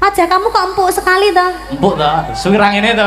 Aja kamu kok empuk sekali toh. Empuk toh, suwirang ini toh.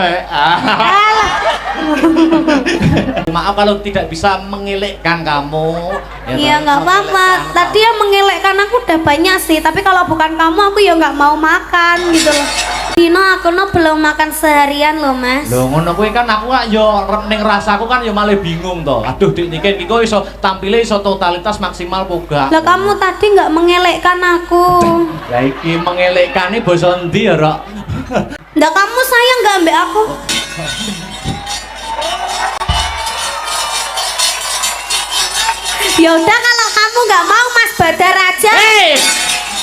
Maaf kalau tidak bisa mengelekkan kamu. Iya nggak apa-apa. Tadi yang mengelekkan aku udah banyak sih, tapi kalau bukan kamu aku ya nggak mau makan gitu loh. Dino aku belum makan seharian loh mas. Loh ngono kuwi kan aku kok yo ning rasaku kan yo malah bingung toh. Aduh dik niki kok iso tampile iso totalitas maksimal poga. Lah kamu tadi nggak mengelekkan aku. Lah iki mengelekane basa endi ya, Rok? Nggak kamu sayang nggak ambek aku? Ya udah kalau kamu nggak mau Mas Badar aja.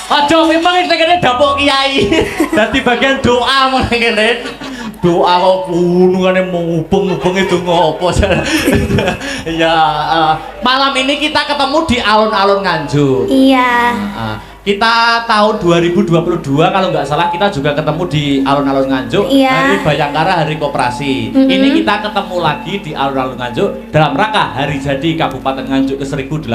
Aja memang ini kene dapuk kiai. Dadi bagian doa meneh kene. Doa kok punungane mubeng-mubeng itu ngopo. Ya, malam ini kita ketemu di alun-alun Nganjuk. Iya. Kita tahun 2022 kalau nggak salah kita juga ketemu di alun-alun Nganjuk. Iya. Hari Bayangkara, Hari Koperasi. Ini kita ketemu lagi di alun-alun Nganjuk dalam rangka hari jadi Kabupaten Nganjuk ke 1087.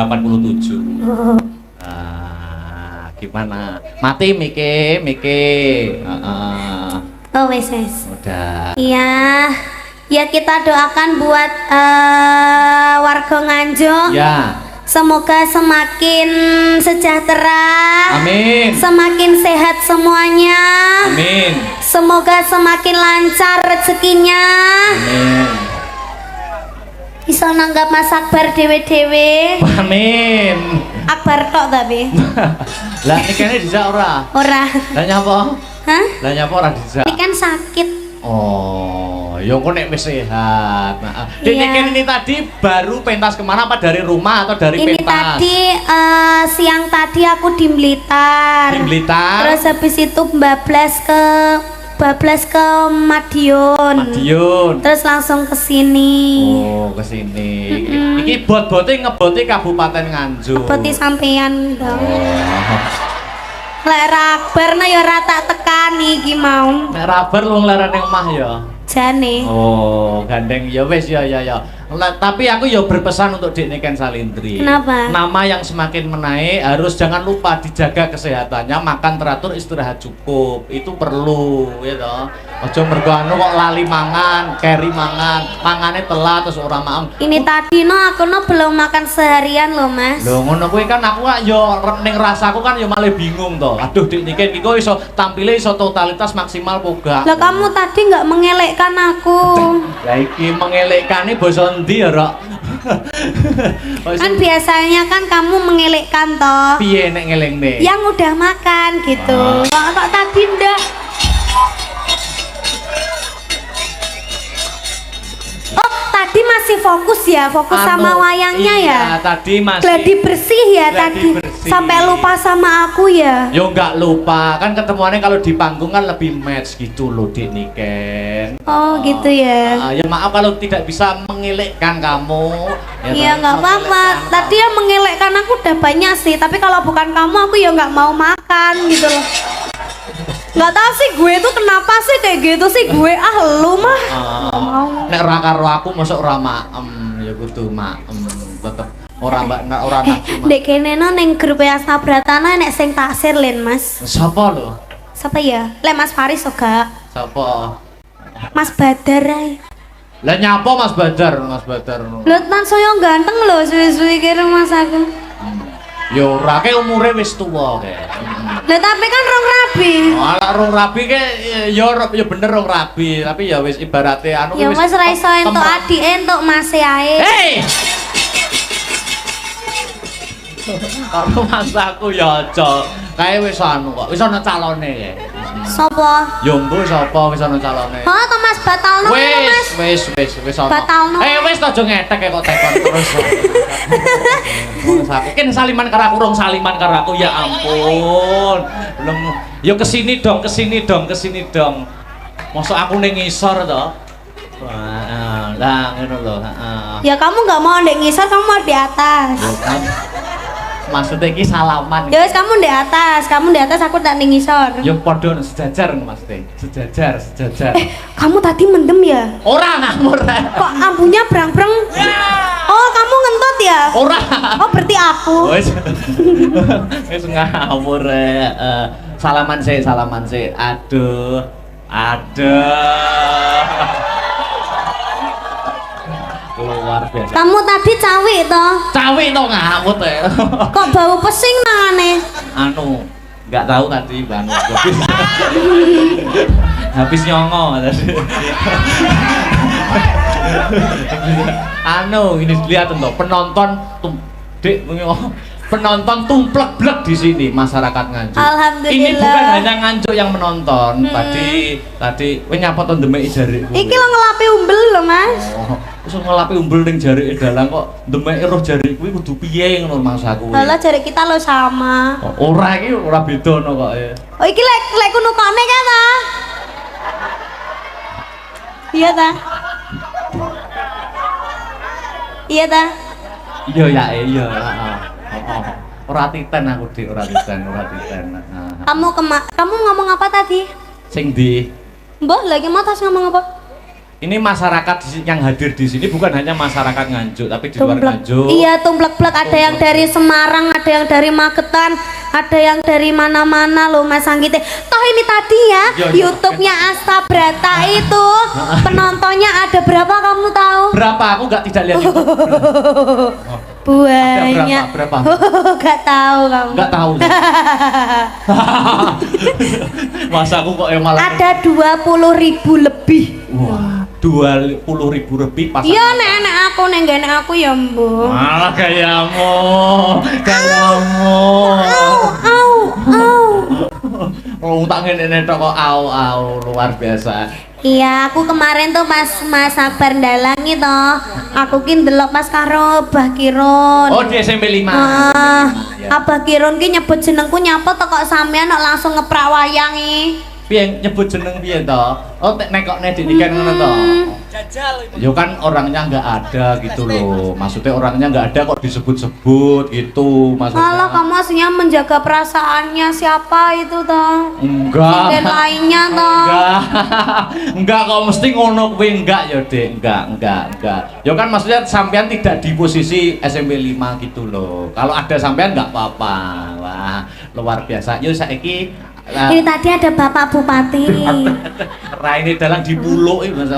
Gimana? Mati Mike. Oh wes. Udah. Iya. Ya kita doakan buat warga Nganjuk. Ya. Semoga semakin sejahtera. Amin. Semakin sehat semuanya. Amin. Semoga semakin lancar rezekinya. Amin. Bisa nanggap Mas Akbar dewe-dewe. Amin. Akbar tok tapi. Lah nikahnya dijak ora? Ora. Lah nyapa? Hah? Lah nyapa ora dijak? Ini kan sakit. Oh, ya kok nek wis sehat. Nah, Iya. ini tadi baru pentas kemana apa dari rumah atau dari Ini pentas? tadi siang tadi aku di Blitar. Di Blitar. Terus habis itu bablas ke Madiun. Terus langsung ke sini. Oh, ke sini. Iki bot-bote ngebote Kabupaten Nganjuk. Peti sampean dong. Oh. Lek Akbar na ya ora tak tekani iki mau. Nek rabar lu nglarane omah ya. Jane. Oh, gandeng ya wis ya. Tapi aku ya berpesan untuk Dik Niken Salindri. Kenapa? Nama yang semakin menaik harus jangan lupa dijaga kesehatannya, makan teratur, istirahat cukup. Itu perlu ya toh. Aja mergo anu kok lali mangan, keri mangan, mangane telat terus ora maem. Ini tadi aku belum makan seharian loh mas. Loh ngono kuwi kan aku kok ya ning rasaku kan ya malah bingung toh. Aduh Dik Niken kok iso tampile iso totalitas maksimal poga. Lah kamu tadi nggak mengelekkan aku. Lah iki mengelekane basa endi ya, Rok? Kan biasanya kan kamu mengelekkan toh. Piye nek ngelingne? Yang udah makan gitu. Kok tadi ndak? Oh, tadi masih fokus ya, fokus sama wayangnya ya. Iya, tadi masih Gladi bersih ya gladi tadi. bersih. Sampai lupa sama aku ya. Yo nggak lupa, kan ketemuannya kalau di panggung kan lebih match gitu loh Dik Niken. Oh, gitu ya. Ya maaf kalau tidak bisa mengelekkan kamu. Iya nggak apa-apa. Tadi yang mengelekkan aku udah banyak sih, tapi kalau bukan kamu aku ya nggak mau makan gitu loh. Nggak tahu sih gue tuh kenapa sih kayak gitu sih gue lu mah. Nek ra karo aku mosok ora ya kudu tetep ora nafsu. Dek kene no ning grup Asna Pratana nek sing taksir Len Mas. Sapa lho? Siapa ya? Le Mas Faris oga. Sapa? Mas Badar ae. Lah nyapa Mas Badar? Lho tan soyo ganteng lho suwi-suwi kira Mas aku. Ya ora ke umure wis tuwa ke. Lah tapi kan rong rabi. Ala rong rabi ke ya bener rong rabi, tapi ya wis ibarate anu Ya wis ra iso entuk adike entuk mase ae. Hei. Karo mas aku ya aja. Kae wis anu kok, wis ana calone ya. Sopo? Ya mbuh sapa wis ana calone. Oh, to Mas Batalno ya, Mas. Wis ana. Batalno. Wis aja ngetek kok tekon terus. Aku kan saliman karo aku, rong saliman karo aku, ya ampun. Belum yo kesini dong. Mosok aku ning ngisor to. Wah, lah ngono lho, heeh. Ya kamu nggak mau ndek ngisor, kamu mau di atas. Maksudnya iki salaman. Ya wis kamu di atas, aku tak ning ngisor. Yo padha sejajar Mas Teh. Sejajar. Kamu tadi mendem ya? Ora ngamur. Kok ampunya brang-brang? Oh, kamu ngentut ya? Ora. Oh, berarti aku. Wis. Wis ngamur. salaman sih, salaman sih. Aduh. Aduh. Luar biasa. Kamu tadi cawi toh? Cawi toh ngawut ya. Kok bau pesing nangane? Anu, nggak tahu tadi bang. Habis nyongo tadi. Anu, ini lihat tuh penonton penonton tumplek-blek di sini masyarakat Nganjuk. Alhamdulillah. Ini bukan hanya Nganjuk yang menonton. Tadi kowe nyapa to ndemeki jari. Iki lo ngelapi umbel lho, Mas. Oh, wis ngelapi umbel ning jarike dalang kok ndemeki roh jari kuwi kudu piye ngono maksudku. Lah jari kita lo sama. Oh, ora iki ora bedono kok ya. Oh iki lek kuno kone kan ta? Iya ta? Iya ta? Iya ya, iya. Ora titen aku Dik, ora titen. Nah. Kamu ngomong apa tadi? Sing ndi? Mbah lagi mau tas ngomong apa? Ini masyarakat yang hadir di sini bukan hanya masyarakat Nganjuk, tapi di luar Nganjuk. Iya, tumplek-plek, ada yang dari Semarang, ada yang dari Magetan, ada yang dari mana-mana loh Mas Anggite. Toh ini tadi ya, YouTube-nya Asta Brata itu penontonnya ada berapa kamu tahu? Berapa? Aku tidak lihat itu. Banyak. Berapa? Gak tahu kamu. Gak tahu. Masa aku kok malah ada 20.000 lebih. Wah, 20.000 lebih pas. Iya, nenek aku, nenek aku ya, Mbok. Malah gayamu. Oh, tak ngene tok kok au luar biasa. Iya, aku kemarin tuh pas Mas Akbar ndalang itu, aku ki ndelok pas karo Abah Kirun. Oh, di SMP 5. Abah Kirun ki nyebut jenengku nyapa to kok sampean kok langsung ngeprak wayang iki. Piye nyebut jeneng piye to? Oh, nekokne didikan ngono to. Jajal. Yo kan orangnya nggak ada gitu loh. Maksudnya orangnya nggak ada kok disebut-sebut gitu maksudnya. Malah kamu aslinya menjaga perasaannya siapa itu toh? Enggak. Dan lainnya toh. Enggak kok mesti ngono kuwi enggak ya, Dek. Enggak. Ya kan maksudnya sampean tidak di posisi SMP 5 gitu loh. Kalau ada sampean enggak apa-apa. Wah, luar biasa. Yo saiki ini tadi ada Bapak Bupati. Raine dalang dipuluk iki Mas.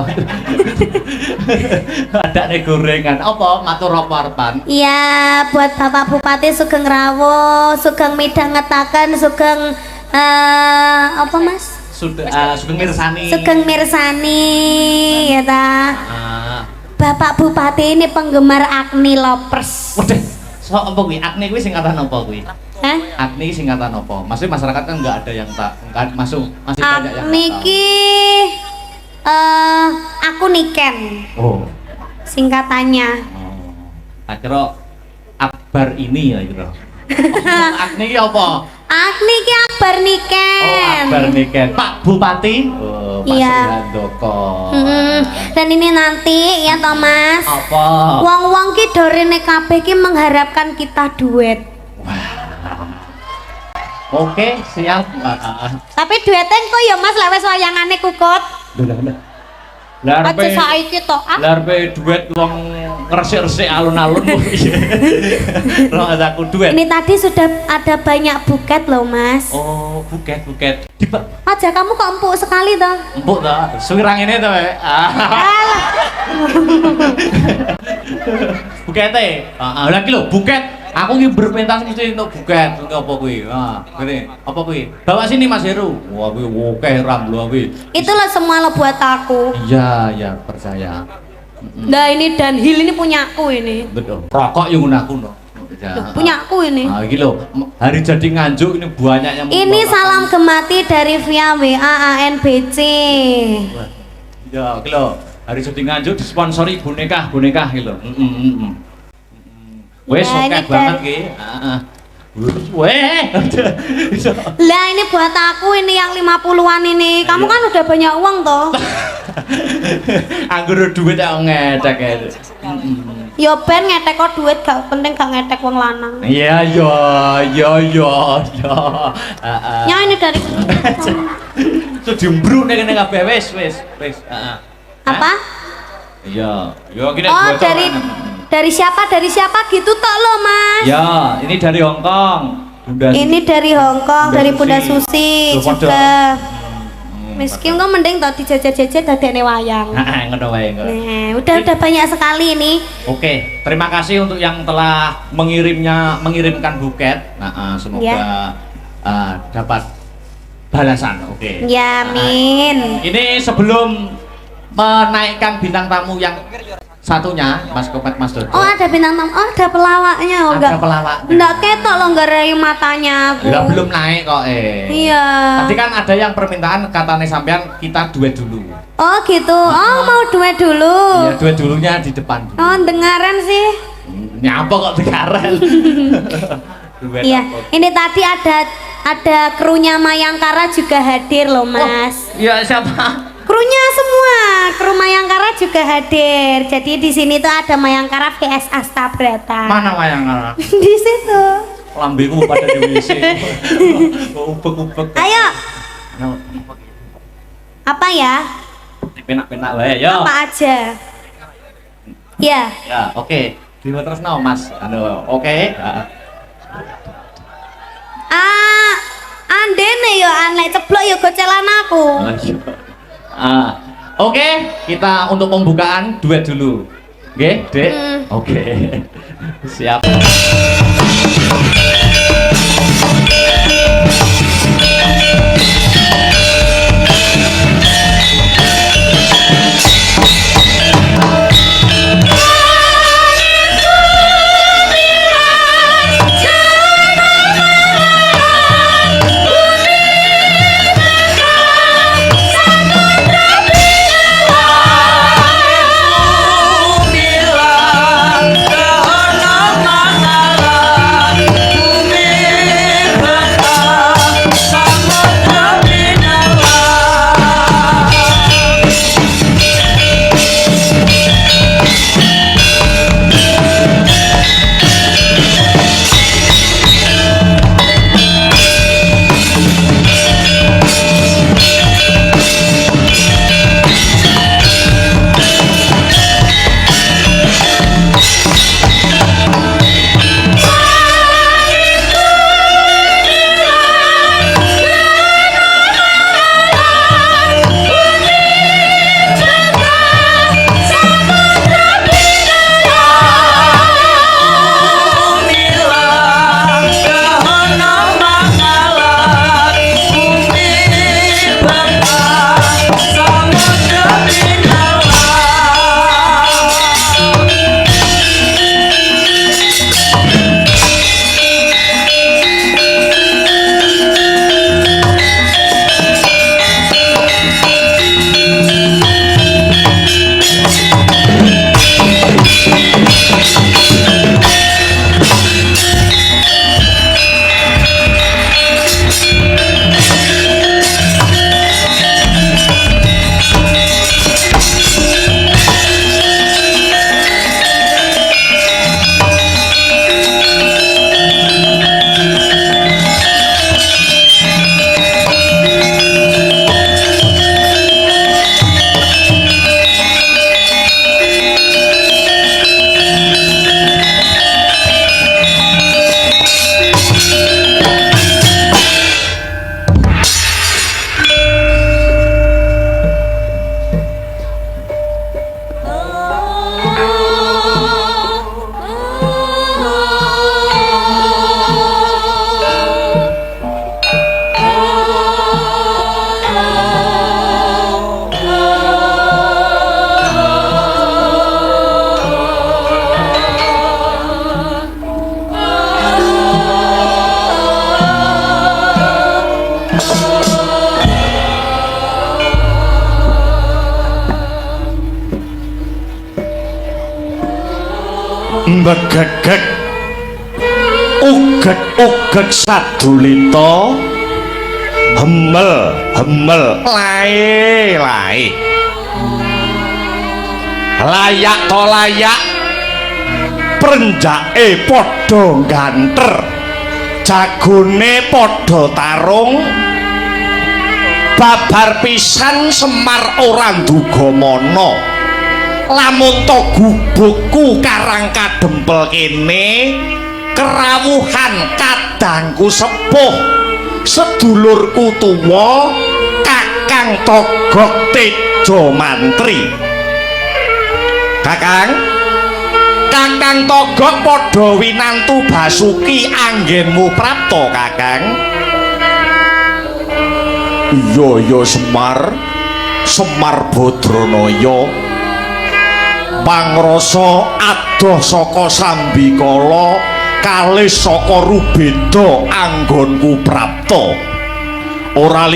Ada nih gorengan. Apa matur apa arepan? Iya, buat Bapak Bupati Sugeng Rawo, Sugeng midhangetaken, Sugeng apa Mas? Sugeng Mirsani. Sugeng Mirsani ya ta. Bapak Bupati ini penggemar Agni Lovers. Waduh, so apa kuwi? Agni kuwi singkatan apa kuwi? Hah? Agni singkatan apa? Maksudnya masyarakat kan nggak ada yang masih banyak yang Agni ki aku Niken. Oh. Singkatannya. Akhirnya Akbar ini ya gitu. Agni ki apa? Agni ki Akbar Niken. Oh, Akbar Niken. Pak Bupati. Oh, Pak Iya. Srihandoko. Dan ini nanti ya Thomas. Apa? Wong-wong ki dorene kabeh ki mengharapkan kita duet. Oke, siap. Tapi duetnya kok ya Mas lek wis wayangane kukut. Lah Aja saiki to. Larpe duet wong ngresik-resik alun-alun kok piye. Ora aku duet. Ini tadi sudah ada banyak buket loh Mas. Oh, buket. Aja kamu kok empuk sekali toh. Empuk ta? Suwirang ini to, Alah. Bukete. Lah iki lho, buket. Aku ki berpentas mesti untuk buket. Apa kuwi? Ngene. Apa kuwi? Bawa sini Mas Heru. Wah, kuwi akeh ramblu kuwi. Itulah semua lo buat aku. Iya, percaya. Nah ini Dunhill ini punyaku ini. Betul. Rokok yang aku no. Ya. Punyaku ini. Nah, iki lho, hari jadi Nganjuk ini banyak yang Ini salam gemati dari via WA ANBC. Ya, iki lho, hari jadi Nganjuk disponsori boneka iki lho. Wes Ya, oke ini banget ki. Weh. Lah ini buat aku ini yang 50-an ini. Kamu kan udah banyak uang toh. Anggur duit yang ngedek ya. Yo ben ngetek kok duit gak penting gak ngetek wong lanang. Iya. Ya ini dari Itu dimbruk nih kene kabeh wis. apa? Iya, gini Oh dari siapa gitu tok lo Mas. Ya, ini dari Hongkong. Ini dari Hongkong, dari Bunda Susi Loh, juga. Miskin kok mending tau dijajah-jajah dadekne wayang. Ngono wae kok. Nah, udah banyak sekali ini. Oke, terima kasih untuk yang telah mengirimkan buket. Nah, semoga Ya. dapat balasan. Oke. Ya, amin. Ini sebelum menaikkan bintang tamu yang satunya, Mas Kopet, Mas Dodo. Oh, ada bintang tamu. Oh, ada pelawaknya. Oh, Ada pelawaknya. Enggak ketok lo enggak rayu matanya aku. Lah belum naik kok Iya. Tadi kan ada yang permintaan katanya sampean kita duet dulu. Oh, gitu. Oh, mau duet dulu. Iya, duet dulunya di depan. Oh, dengaran sih. Nyapa kok dengaran. Duet Iya. apa? Ini tadi ada krunya Mayangkara juga hadir loh, Mas. Iya, siapa? Krunya semua, kru Mayangkara juga hadir. Jadi di sini tuh ada Mayangkara VS Astabrata. Mana wayang kara? Di situ. Lambemu pada di WC. Upek-upek. Ayo, apa ya? Penak-penak wae, yo. Apa aja? Ya. Ya, oke. Diwa terus no, Mas. Oke. Andene yo anek ceblok yo gocelan aku. Oke, kita untuk pembukaan duet dulu. Oke, Dek? Oke. Siap. Mbegegek uget-uget sadulita hemel lae layak to layak prenjake padha ganter jagone padha tarung babar pisan Semar ora nduga mana lamun to gubukku karang kadempel kene kerawuhan kadangku sepuh sedulurku tuwa Kakang Togog Tejo Mantri. Kakang Togog padha winantu Basuki anggenmu prapta Kakang. Iya Semar Badranaya pangrasa adoh saka Sambikala kalih saka Rubeda anggonku prapta. Ora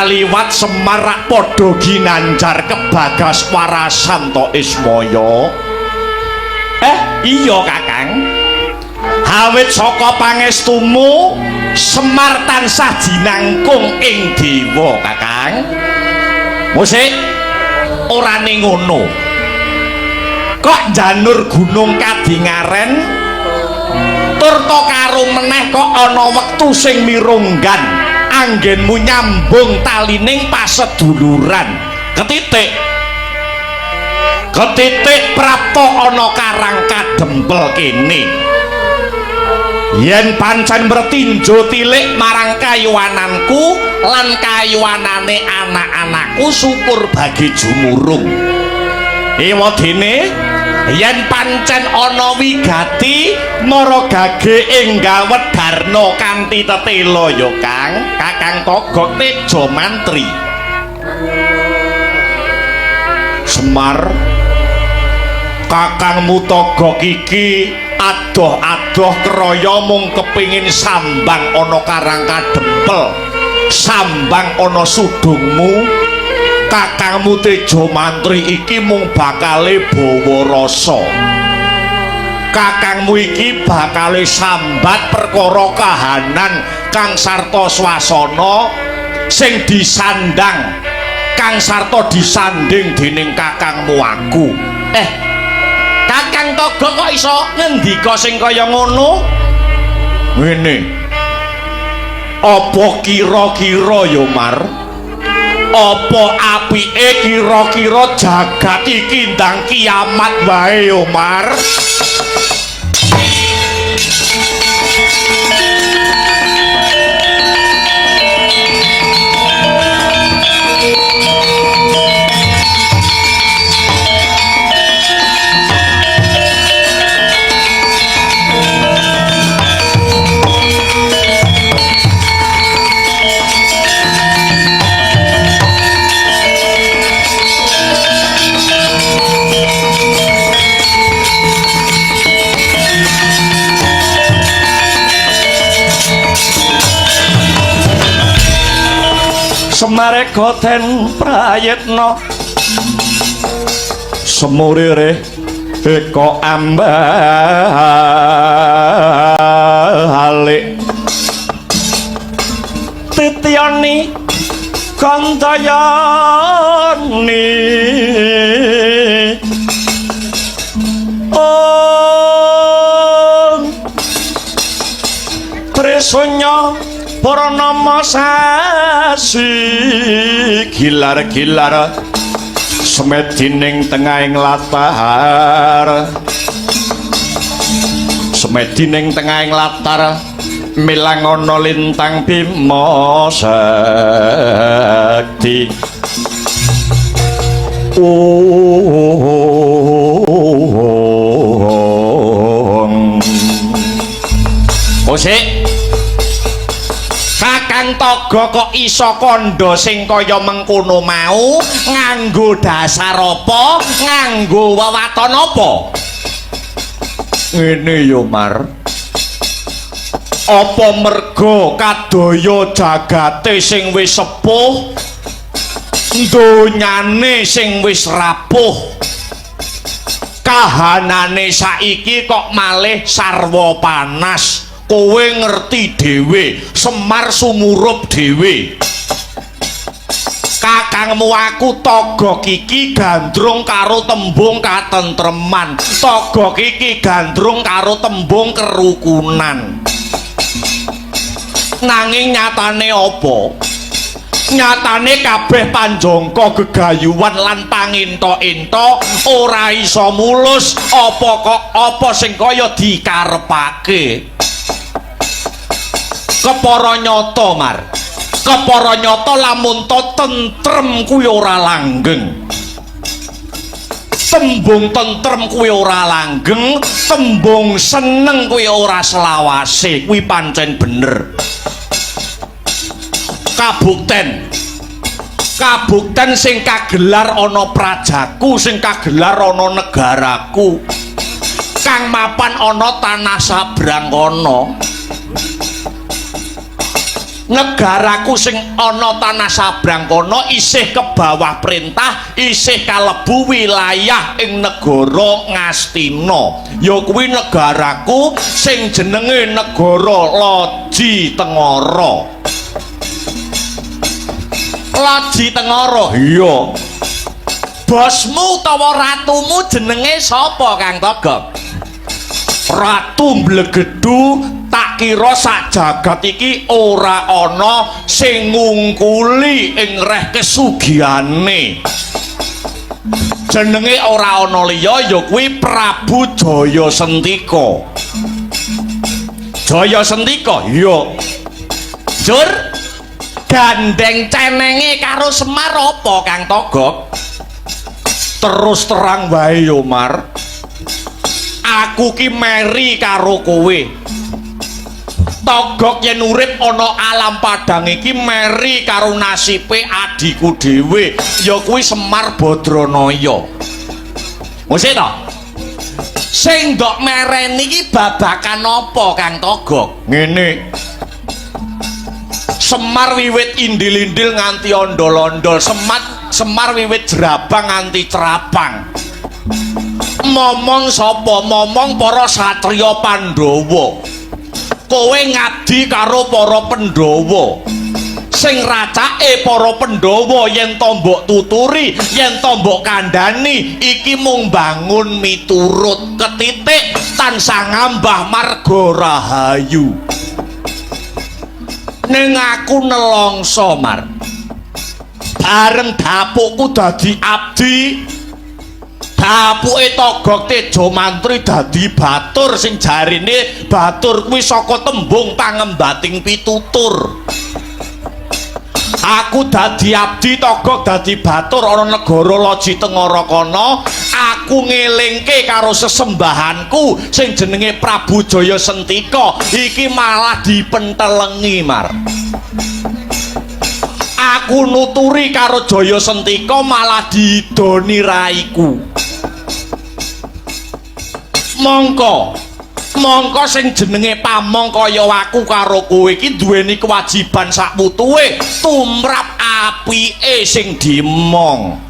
liwat Semar rak padha ginanjar kebagas warasan to Ismaya. Iya Kakang. Awit saka pangestumu Semar tansah jinangkung ing dewa Kakang. Musik orane ngono. Kok janur gunung Kadingaren turta karo meneh kok ana wektu sing mirunggan anggenmu nyambung talining paseduluran. Ketitik prapta ana Karang Kadempel kene. Yen pancen bertinjo tilik marang kayuwananku lan kayuwanane anak-anakku syukur bagi jumurung. Ewadene yen pancen ana wigati Naragage enggal Wedarna kanthi tetela ya Kakang Togog Tejo Mantri. Semar kakangmu Togog iki adoh-adoh kraya mung kepingin sambang ana Karang Kadempel, sambang ana sudungmu. Kakangmu Tejo Mantri iki mung bakale bawa rasa. Kakangmu iki bakale sambat perkara kahanan kang sarta swasana sing disandang, kang sarta disanding dening kakangmu aku. Kakang Togog kok iso ngendika sing kaya ngono? Ngene. Apa kira-kira ya Mar? Apa apike kira-kira jagat iki ndang kiamat wae ya Mar? Semare goten prayitna semurire eko ambalik tityani kantayani Tresonya Purnama sasi gilar-gilar semedining tengahing latar, semedining tengahing latar milang ana lintang Bima Sakti. Osik Kakang Togog kok iso kandha sing kaya mengkono mau nganggo dasar apa, nganggo wewaton apa? Ngene yo Mar. Apa merga kadaya jagate sing wis sepuh, donyane sing wis rapuh, kahanane saiki kok malih sarwa panas. Kowe ngerti dhewe, Semar sumurup dhewe. Kakangmu aku Togog iki gandrung karo tembung katentreman, Togog iki gandrung karo tembung kerukunan. Nanging nyatane apa? nyatane kabeh panjangka gegayuhan lan panginto-into ora iso mulus apa sing kaya dikarepake. Kepara nyata Mar, kepara nyata lamun to tentrem kuwi ora langgeng. Tembung tentrem kuwi ora langgeng, tembung seneng kuwi ora selawase, kuwi pancen bener. Kabukten sing kagelar ana prajaku, sing kagelar ana negaraku, kang mapan ana tanah sabrang kono. Negaraku sing ana tanah sabrang kono isih ke bawah perintah, isih kalebu wilayah ing negara Ngastina. Ya kuwi negaraku sing jenenge negara Loji Tengara. Loji Tengara, iya. Bosmu utawa ratumu jenenge sapa Kang Togog? Ratu Mblegedu. Tak kira sak jagat iki ora ana sing ngungkuli ing reh kesugihane. Jenenge ora ana liya ya kuwi Prabu Jayasentika. Jayasentika, iya. Jur gandeng cenenge karo Semar apa Kang Togog? Terus terang wae yo Mar. Aku ki meri karo kowe. Togog yen urip ana alam padang iki meri karo nasibe adiku dhewe ya kuwi Semar Badranaya. Wis to? Sing ndok mereni iki babakan apa Kang Togog? Ngene. Semar wiwit indil-indil nganti ondol-ondol, Semar wiwit jerabang nganti cerabang. Momong sapa? Momong para satriya Pandhawa. Kowe ngabdi karo para Pandhawa. Sing racake para Pandhawa yen to mbok tuturi, yen to mbok kandhani iki mung bangun miturut, ketitik tansah ngambah marga rahayu. Ning aku nelongso Mar. Bareng dapukku dadi abdi, dapuke Togog Tejo Mantri dadi batur sing jarine batur kuwi saka tembung pangembating pitutur. Aku dadi abdi, Togog dadi batur ana negara Loji Tengara kono. Aku ngelingke karo sesembahanku sing jenenge Prabu Jayasentika iki malah dipentelengi Mar. Aku nuturi karo Jayasentika malah didoni raiku. Mongko sing jenenge pamong kaya aku karo kowe iki duweni kewajiban sak putuhe tumrap apike sing dimong.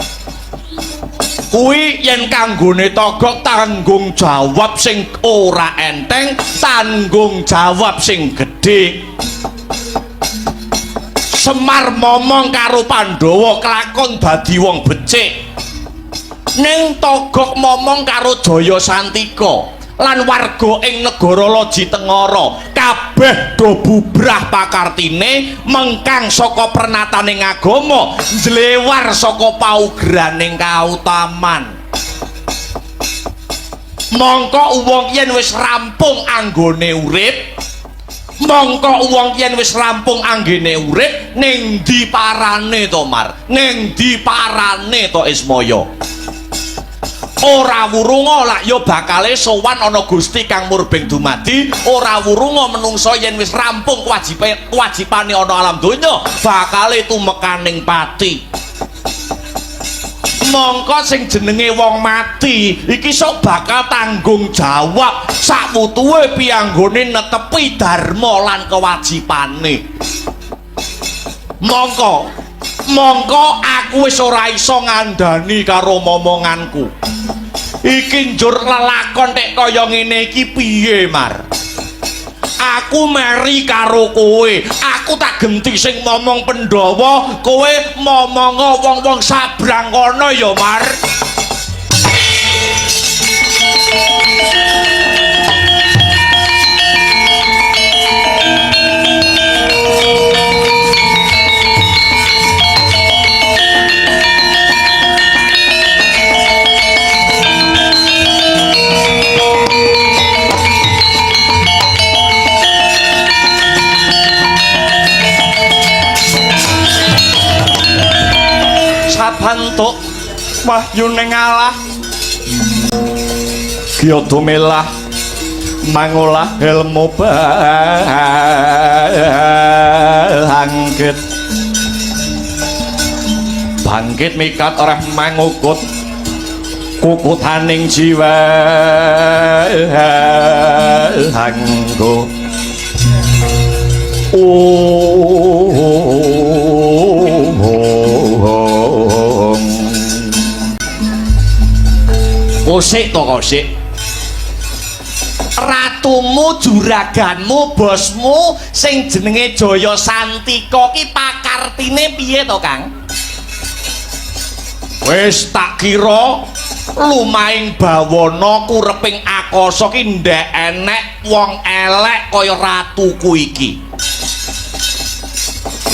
Kuwi yen kanggone Togog tanggung jawab sing ora enteng, tanggung jawab sing gedhe. Semar momong karo Pandhawa kelakon dadi wong becik. Ning Togog momong karo Jayasantika lan warga ing negara Loji Tengara kabeh do bubrah pakartine mengkang saka pernataning agama njlewar saka paugraning kautaman. Mongko wong yen wis rampung anggone urip, ning ndi parane to Mar? Ning ndi parane to Ismaya? Ora wurunga lak ya bakale sowan ana Gusti kang murbeng dumadi. Ora wurunga menungso yen wis rampung kewajibane ana alam donya bakale tumekaning pati. Mongko sing jenenge wong mati iki sok bakal tanggung jawab sak putuhe pianggone netepi dharma lan kewajibane. Mongko aku wis ora iso ngandani karo momonganku. Iki njur lelakon nek kaya ngene iki piye Mar? Aku meri karo kowe. Aku tak genti sing momong Pandhawa, kowe momongo wong-wong sabrang kono ya Mar. pantuk wahyuning Allah Gyada melah mangolah ilmu bangkit bangkit mikat oreh mangukut kukutaning jiwa hanggo Kosik to kosik ratumu juraganmu bosmu sing jenenge Jaya Santika ki pakartine piye to Kang wis tak kira lumaing bawana kureping akasa ki ndek enek wong elek kaya ratuku iki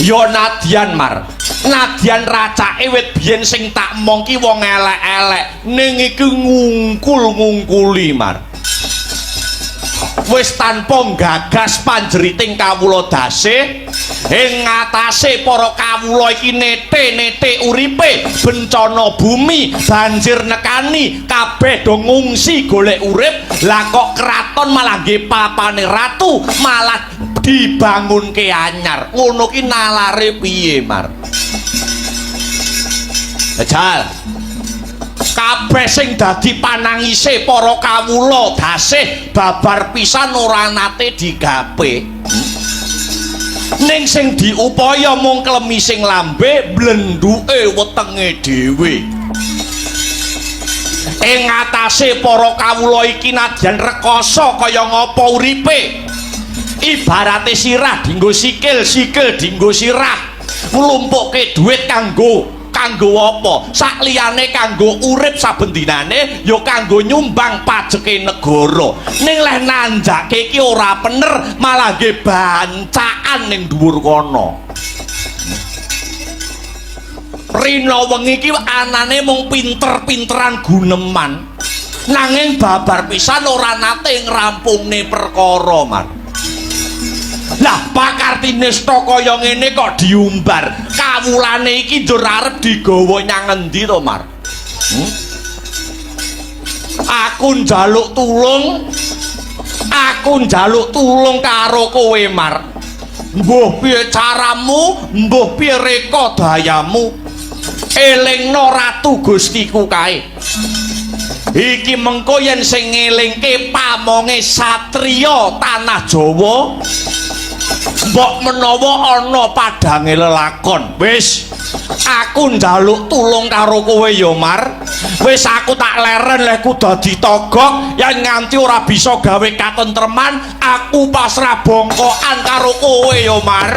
ya nadyan Mar nadyan racake wit biyen sing tak mongki wong elek-elek ning iki ngungkul-ngungkuli Mar wis tanpa gagas panjeriting kawula dasih ing ngatasé para kawula iki nete-nete uripe bencana bumi banjir nekani kabeh do ngungsi golek urip lah kok kraton malah nggih papane ratu malah dibangunke anyar ngono ki nalare piye Mar Jal kabeh sing dadi panangise para kawula dasih babar pisan ora nate digawe ning sing diupaya mung klemising lambe blenduke wetenge dhewe ing atase para kawula iki nadyan rekoso kaya ngapa uripe ibarate sirah dinggo sikil sikil dinggo sirah nglumpukke dhuwit kanggo apa sakliyane kanggo urip saben dinane ya kanggo nyumbang pajeke negara ning leh nanjake iki ora bener malah nggih bancaan ning dhuwur kono rina wengi iki anane mung pinter-pinteran guneman nanging babar pisan ora nate ngrampungne perkara man lah pakartine sta kaya ngene kok diumbar kawulane iki njur arep digawa nyang endi to Mar aku njaluk tulung karo kowe Mar mbuh piye caramu mbuh piye reka dayamu elingno ratu gustiku kae iki mengko yen sing ngelingke pamonge satriya tanah Jawa mbok menawa ana padange lelakon wis aku njaluk tulung karo kowe ya Mar wis aku tak leren lehku dadi togok yen nganti ora bisa gawe katentreman aku pasrah bongkokan karo kowe ya Mar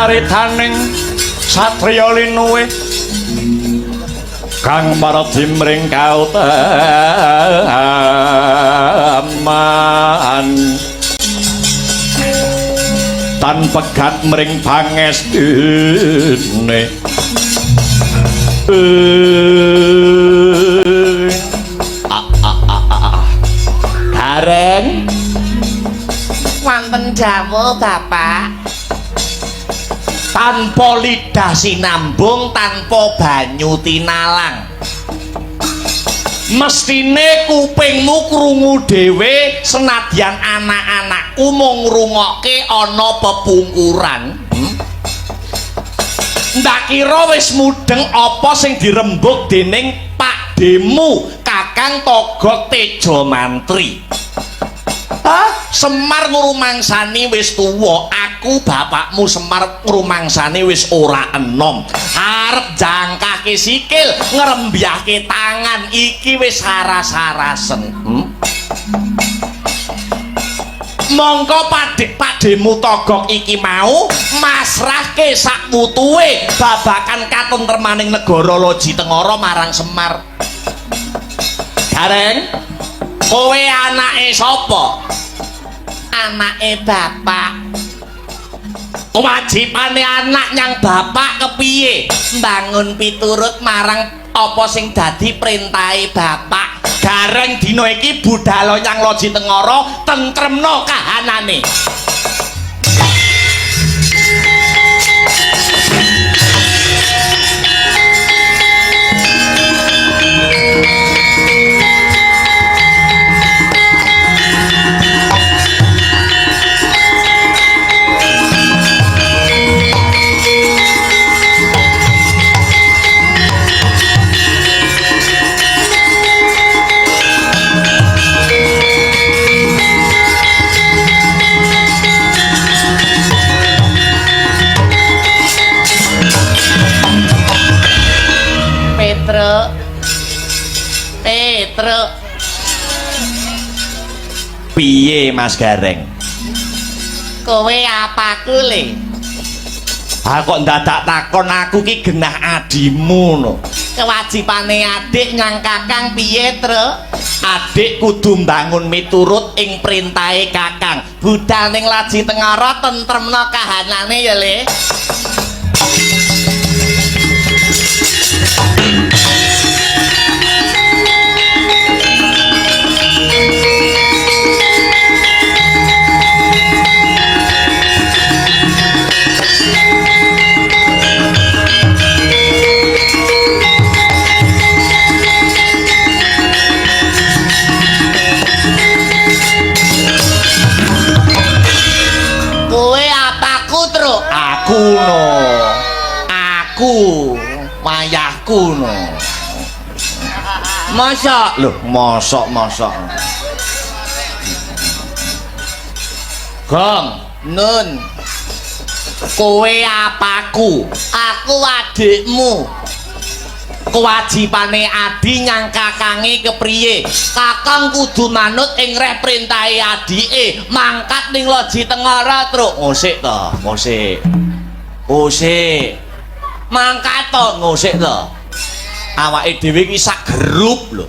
caritaning satriya linuwih kang maradi mring kautaman tan pegat mring pangestune Gareng wonten dawuh Bapak tanpa lidah sinambung tanpa banyu tinalang mestine kupingmu krungu dhewe senadyan anak-anakku mung ngrungokke ana pepungkuran ndak kira wis mudeng apa sing dirembug dening Pak Demu Kakang Togog Tejo Mantri. Semar ngrumangsani wis tuwa, aku bapakmu Semar ngrumangsani wis ora enom. Arep jangkake sikil, ngrembyahke tangan iki wis saras-sarasen. Mongko Pak Demu Togog iki mau masrahke sak wutuhe babakan katentremaning negara Loji Tengara marang Semar. Gareng, kowe anake sapa? anake bapak. Kewajibane anak nyang bapak kepiye? Mbangun piturut marang apa sing dadi perintahe bapak. Gareng dina iki budhal nyang Loji Tengara tentremno kahanane. Petruk. Piye Mas Gareng? Kowe apa kule? Kok ndadak takon aku ki genah adimu no. Kewajibane adik nyang kakang piye, Truk? Adik kudu mbangun miturut ing perintahe kakang. Budal ning Loji Tengara tentremno kahanane ya, Le. Aku wayahku no. Masa Loh, mosok. Gong, Nun. Kowe apaku? Aku adikmu. Kewajibane adi nyang kakange kepriye? Kakang kudu manut ing reh perintahe adike, mangkat ning Loji Tengara, Truk. Ngosik to, ngosik. Mangkat to, Ngosik to. Awake dhewe iki sak gerup lho.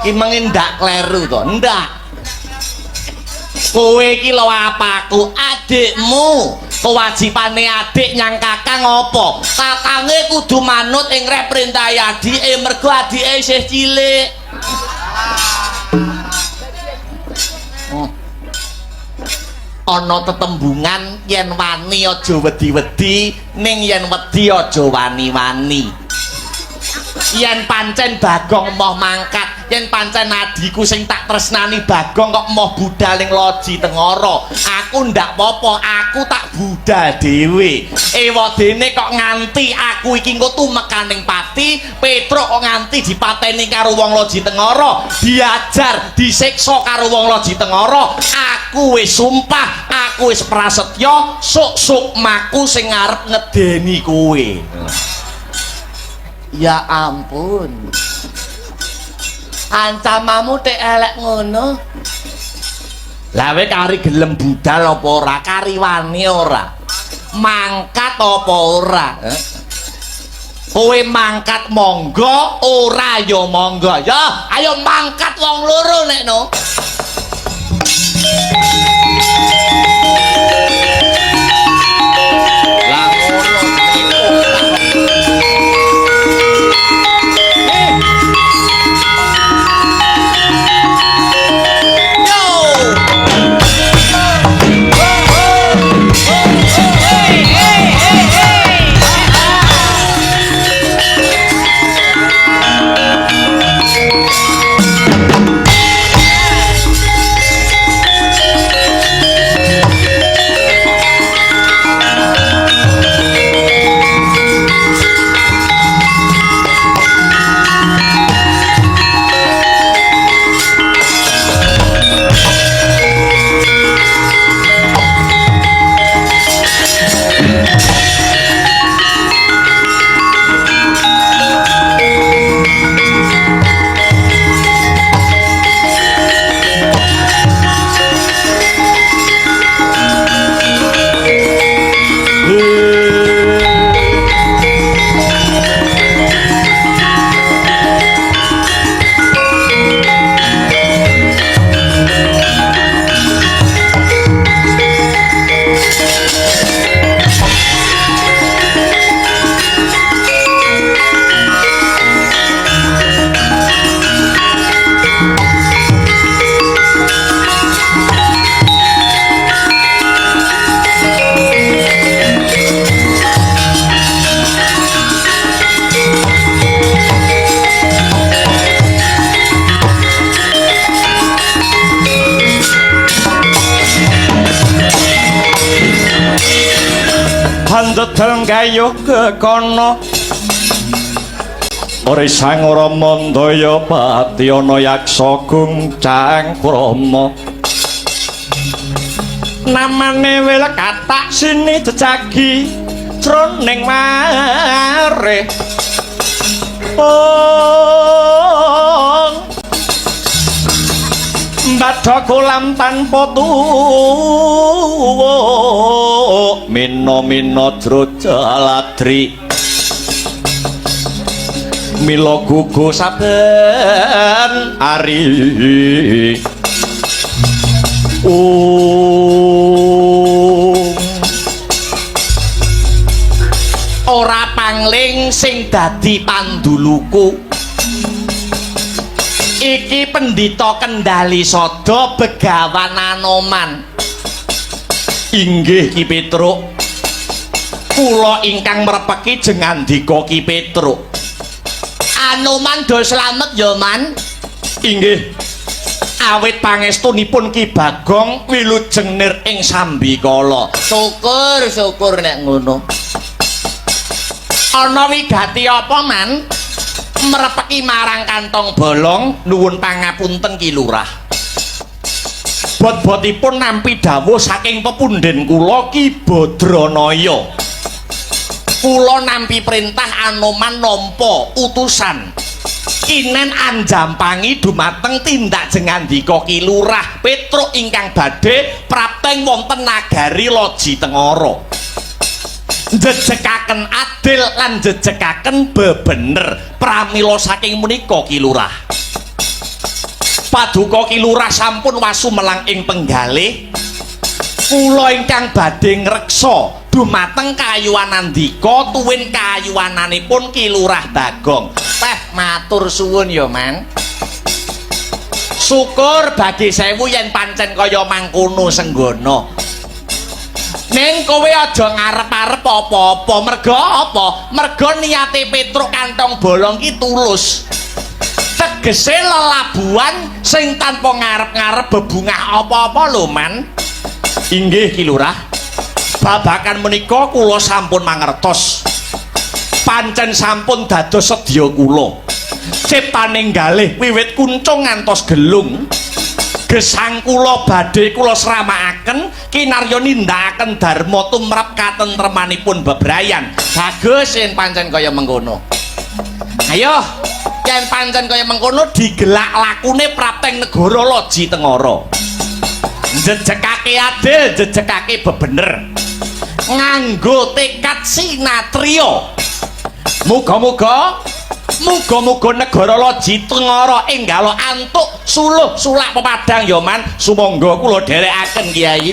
Ki mengendak kleru to, ndak. Kowe iki lho apaku? Adikmu. Kewajibane adik nyang kakang apa? Kakange kudu manut ing reh perintahe adike, mergo adike isih cilik. Ana tetembungan yen wani aja wedi-wedi, ning yen wedi aja wani-wani. Yen pancen Bagong moh mangkat, yen pancen adiku sing tak tresnani Bagong kok moh budal ning Loji Tengara, aku ndak apa-apa, aku tak budal dhewe. Ewadene kok nganti aku iki engko tumekaning pati, Petruk kok nganti dipateni karo wong Loji Tengara, diajar, disiksa karo wong Loji Tengara. Aku wis sumpah, aku wis prasetya, sok-sok maku sing arep ngedeni kowe. Ya ampun. Ancamamu tek elek ngono. Lawe kari gelem budal apa ora, kari wani ora. Mangkat apa ora? Kowe mangkat monggo, ora ya monggo. Ya, ayo mangkat wong loro nek no. Lah ngono Handedel gayuh kekono ora sang ora mandaya pati ana yaksa gungcang krama namane wel katak sini jejagi jroning mare Badha kolam tanpa tuwa mina-mina drojaladri mila gugu saben ari ora pangling sing dadi panduluku iki pendhita Kendali Sada Begawan Anoman. Inggih Ki Petruk, kula ingkang mrepeki jengandika Ki Petruk. Anoman do slamet ya Man. Inggih, awit pangestunipun Ki Bagong wilujeng nir ing Sambikala. Syukur nek ngono. Ana wigati apa Man? Merepeki marang kantong bolong nuwun pangapunten Ki Lurah. Bot-botipun nampi dawuh saking pepundhen kula Ki Badranaya. Kula nampi perintah Anoman nampa utusan kinen anjampangi dumateng tindak jengandika Ki Lurah Petruk ingkang badhe prapteng wonten nagari Loji Tengara. Njejekaken adil lan njejekaken bebener pramila saking menika Ki Lurah. Paduka Ki Lurah sampun wasu melang ing penggalih kula ingkang badhe ngreksa dumateng kayuwanandika tuwin kayuwananipun Ki Lurah Bagong. Teh matur suwun ya Man. Syukur bagi sewu yen pancen kaya mangkono senggana. Ning kowe aja ngarep-arep apa-apa. Merga apa? Merga niate Petruk kantong bolong ki tulus. Tegese lelabuhan sing tanpa ngarep-ngarep bebungah apa-apa lho Man. Inggih Ki Lurah. Babakan menika kula sampun mangertos. Pancen sampun dados sedya kula. Ciptaning galih wiwit kuncung ngantos gelung. Gesang kula badhe kula sramakaken kinarya nindakaken dharma tumrap katentremanipun bebrayan. Bagus yen pancen kaya mengkono. Ayo, yen pancen kaya mengkono digelak lakune prapteng negara Loji Tengara. jejekake adil, jejekake bebener. Nganggo tekad sinatrio. Muga-muga negara Loji Tengara enggalo antuk suluh sulak pepadang ya man. Sumangga kula dherekaken Kyai.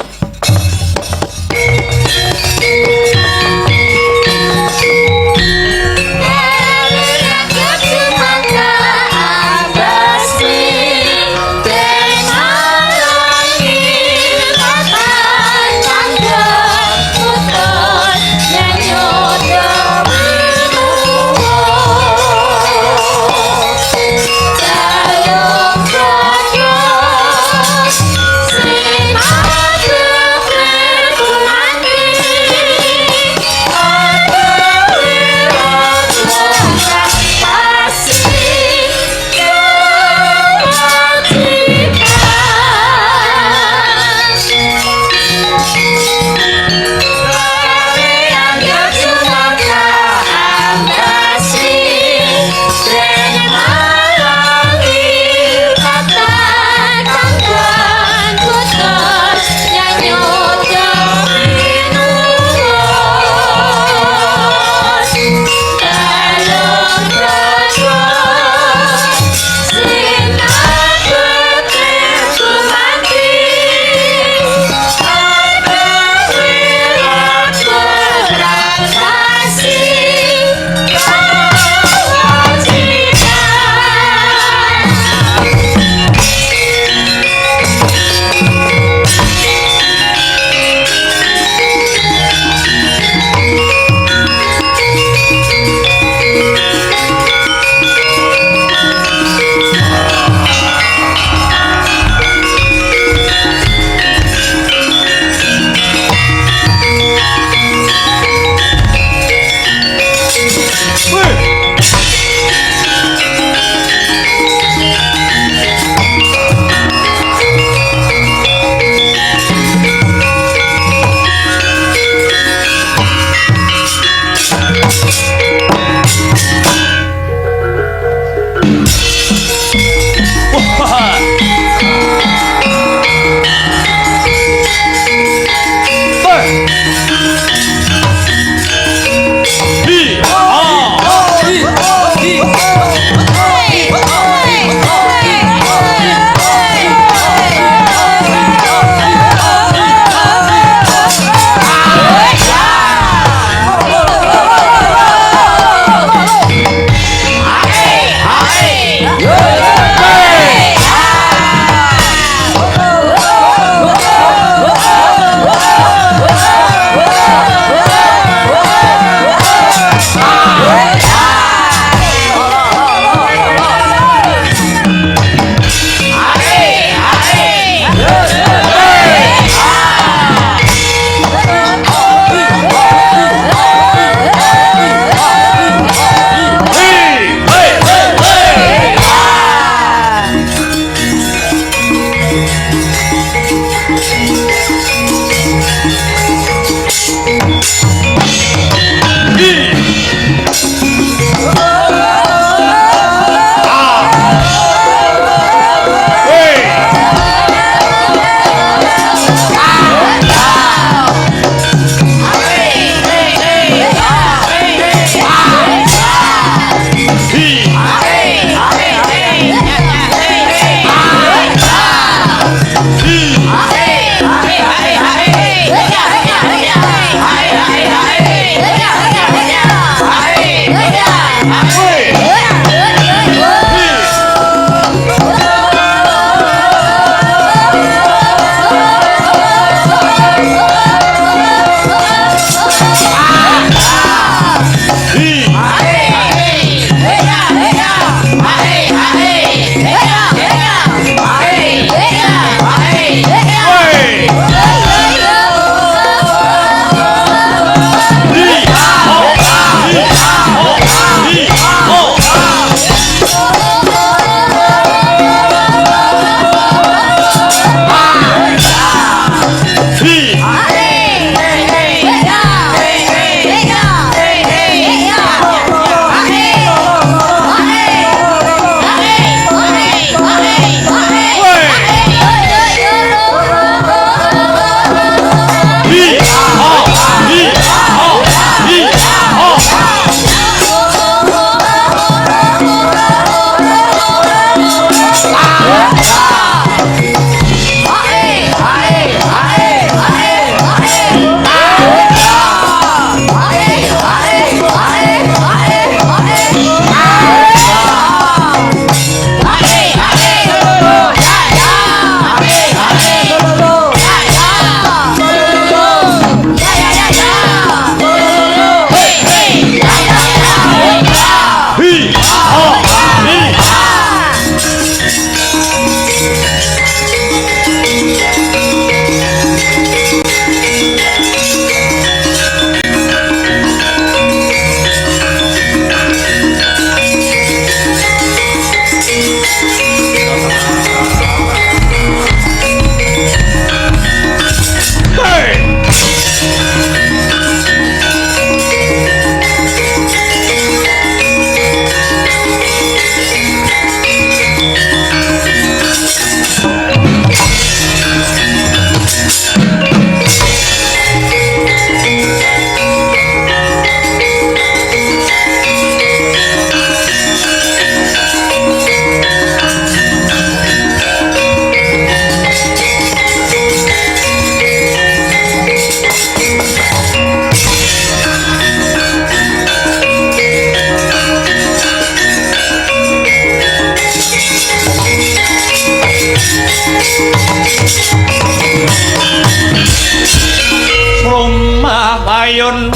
ayun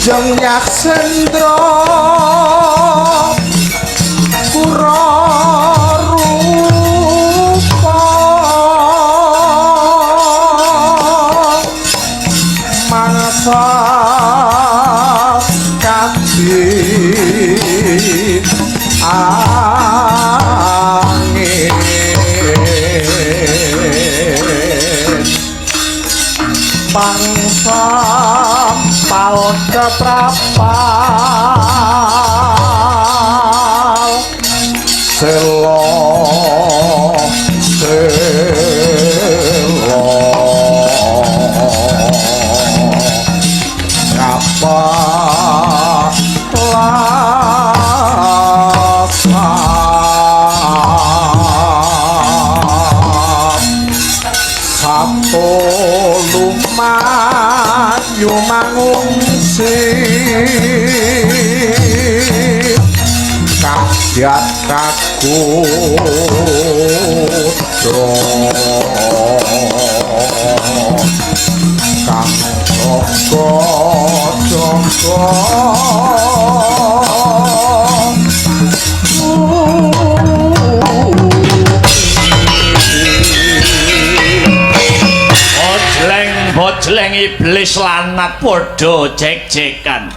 jeng yaksendra pura rupa manasa kabeh angin bangsa pal ketrapal selo apa lasa satu lumayu mangungsi kagiat kakudro kang joko bojleng iblis lanat padha jek-jekan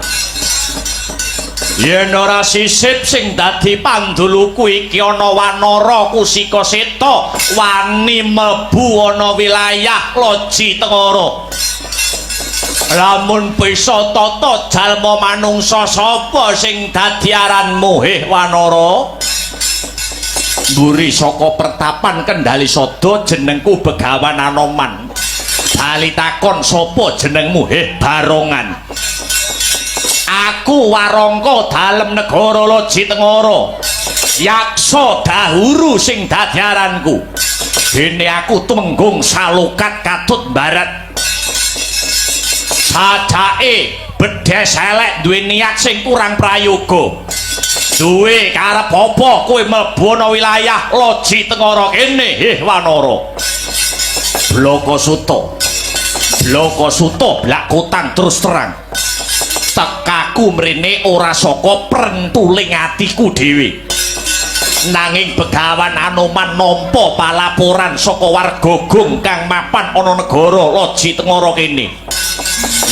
yen ora sisip sing dadi panduluku iki ana wanara kusika seta wani mlebu ana wilayah Loji Tengara lamun bisa tata jalma manungsa sapa sing dadi aranmu wanara mburi saka pertapan Kendali Sada jenengku Begawan Anoman bali takon sapa jenengmu Barongan aku warangka dalem negara Loji Tengara yaksa dahuru sing dadi aranku dene aku tumenggung salukat katut barat sajake bedhes elek duwe niat sing kurang prayoga duwe karep apa kowe mlebu ana wilayah Loji Tengara kene wanara Bloko Suto blak kutang terus terang tekaku mrene ora saka prentuling atiku dhewe nanging Begawan Anoman nampa palaporan saka warga Gong kang mapan ana negara Loji Tengara kene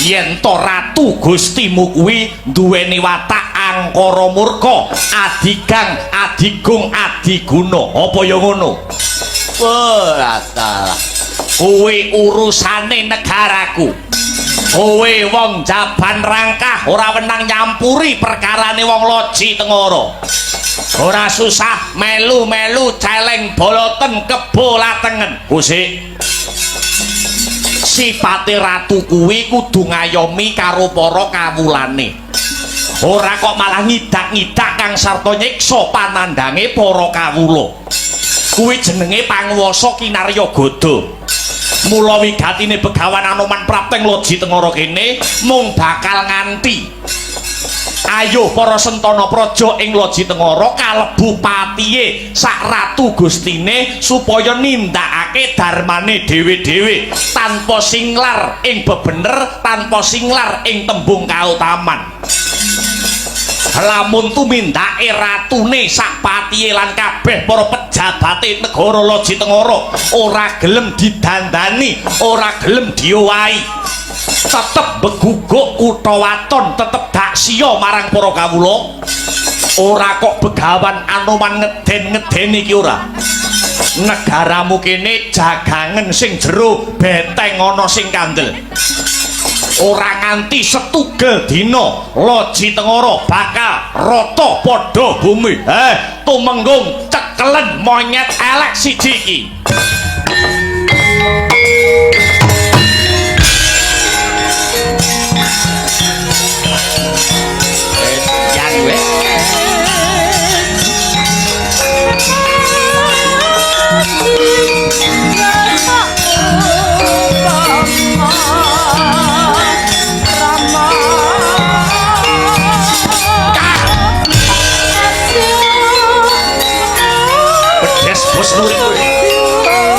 yen to ratu Gustimu kuwi duweni watak angkara murka adigang adigong adiguna apa ya ngono kuwi urusane negaraku kowe wong Jaban Rangkah ora wenang nyampuri perkarane wong Loji Tengara ora susah melu-melu celeng boloten kebo latengen kusik sipate ratu kuwi kudu ngayomi karo para kawulane ora kok malah ngidak-ngidak kang sarta nyiksa panandange para kawula kuwi jenenge panguwasa kinarya gada mula wigatine Begawan Anoman prapteng Loji Tengara kene mung bakal nganti ayo para sentana praja ing Loji Tengara kalebu patihe sak ratu gustine supaya nindakake dharmane dhewe-dhewe tanpa singlar ing bebener tanpa singlar ing tembung kautaman lamun tumindake ratune sak patihe lan kabeh para pejabate negara Loji Tengara ora gelem didandani ora gelem diowahi tetep beguguk kutha waton tetep dak sia marang para kawula ora kok Begawan Anoman ngeden-ngeden iki ora negaramu kene jagangen sing jero benteng ana sing kandel ora nganti setunggal dina Loji Tengara bakal rata padha bumi tumenggung cekelen monyet elek siji iki bos nuri kowe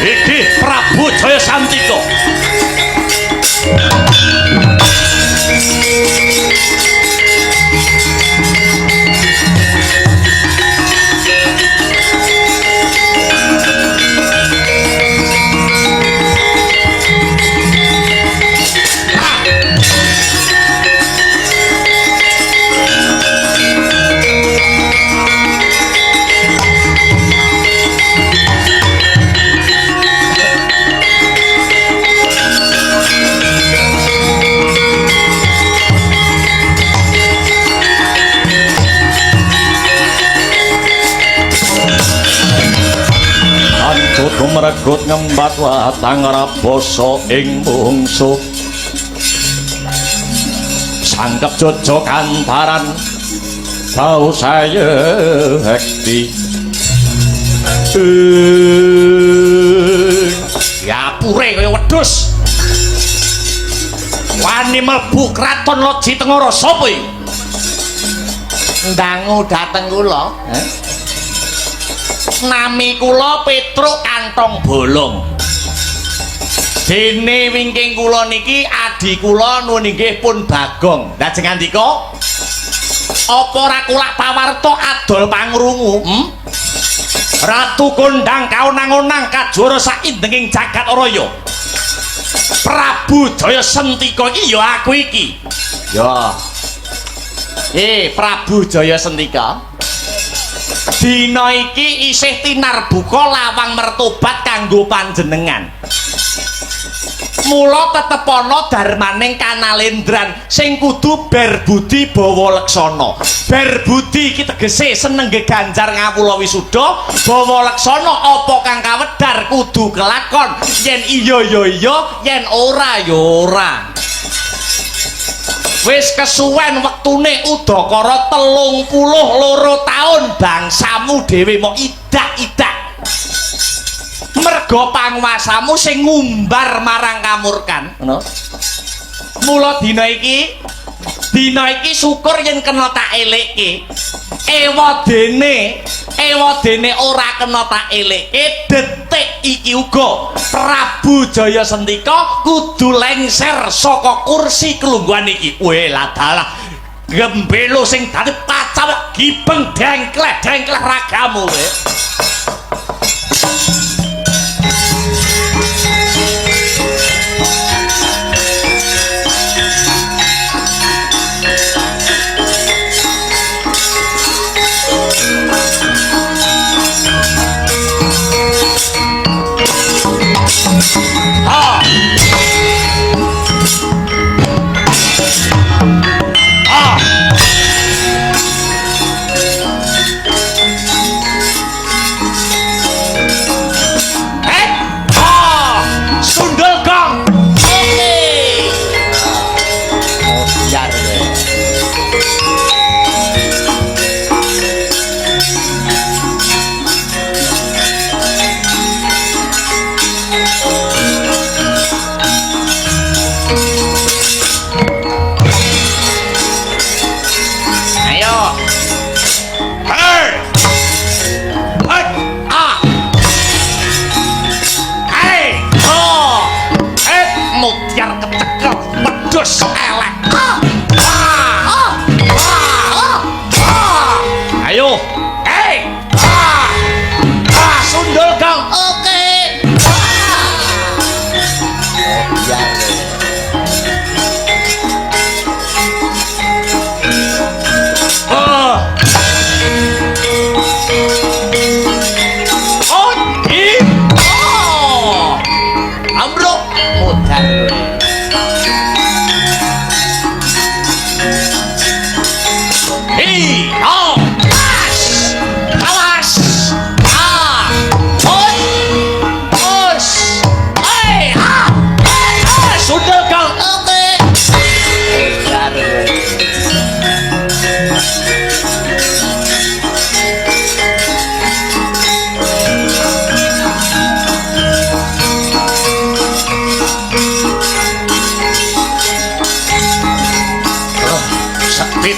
Iki Prabu Jaya Santika. Meregut ngembat watang raposo ing mungsuh sangkep jojo kantaran bau saya hekti ya pure kaya wedhus wani mlebu kraton Loji Tengara sapa iki ndangu dateng kula nami kula Petruk Kantong Bolong dene wingking kula niki adi kula nuwun inggih pun Bagong lajeng ngandika apa ora kulak pawarta adol pangrungu Ratu kondang kaonang-onang kajara saindenging jagat raya Prabu Jaya Santika iki ya aku iki ya Prabu Jaya Santika dina iki isih tinarbuka lawang mertobat kanggo panjenengan mula tetep ana darmaning Kanalendran sing kudu berbudi bawa leksana berbudi iki tegese seneng geganjar ngawula wisuda bawa leksana apa kang kawedar kudu kelakon yen iya ya iya yen ora ya ora wis kesuwen wektune udakara 32 taun bangsamu dhewe mok idak-idak merga panguwasamu sing ngumbar marang kamurkan ngono mula dina iki syukur yen kena tak elekke ewadene ora kena tak elekke detik iki uga Prabu Jaya Santika kudu lengser saka kursi kelungguhan iki lah dalah gembelo sing dadi pacawek gibeng dengkleh ragamu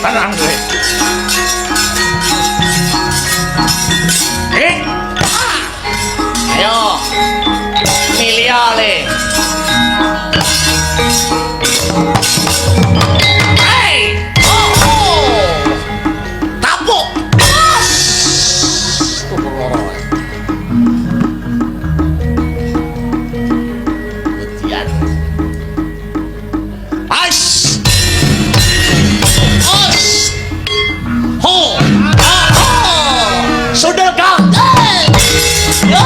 tenan kowe. Ayo. Milih le. Hey! Oh! Tapuk. Ujian. Ais. Os. Ho. Ho. Sudah kau. Yo.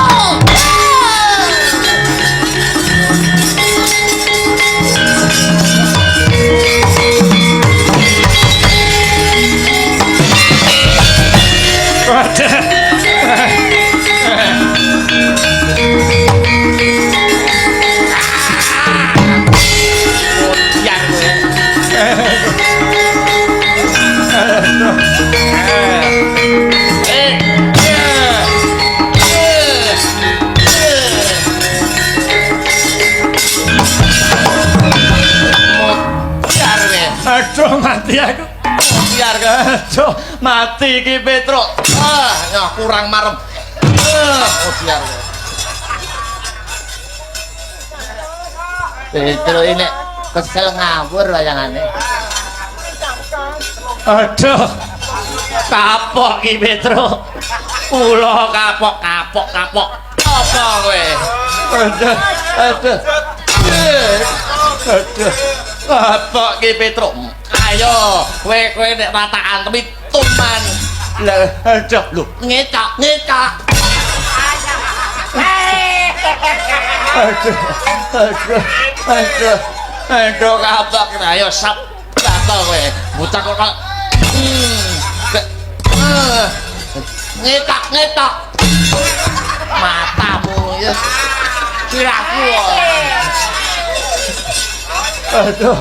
Aduh mati aku. Biar aduh mati iki Petro. Ya kurang marem. Biar. Petro ini kesel ngawur wayangane. Aduh. Kapok iki Petro. Kula kapok. Apa kowe? Aduh. Aduh. Aduh. Kapok ki Petro. Ayo, kowe nek rata antemi tuman. Lah aduh lho. Ngecak. Aduh Kapok. Ayo sap. Kapok kowe. Bocah kok. Ngecak. Matamu ya. Kiraku. Aduh.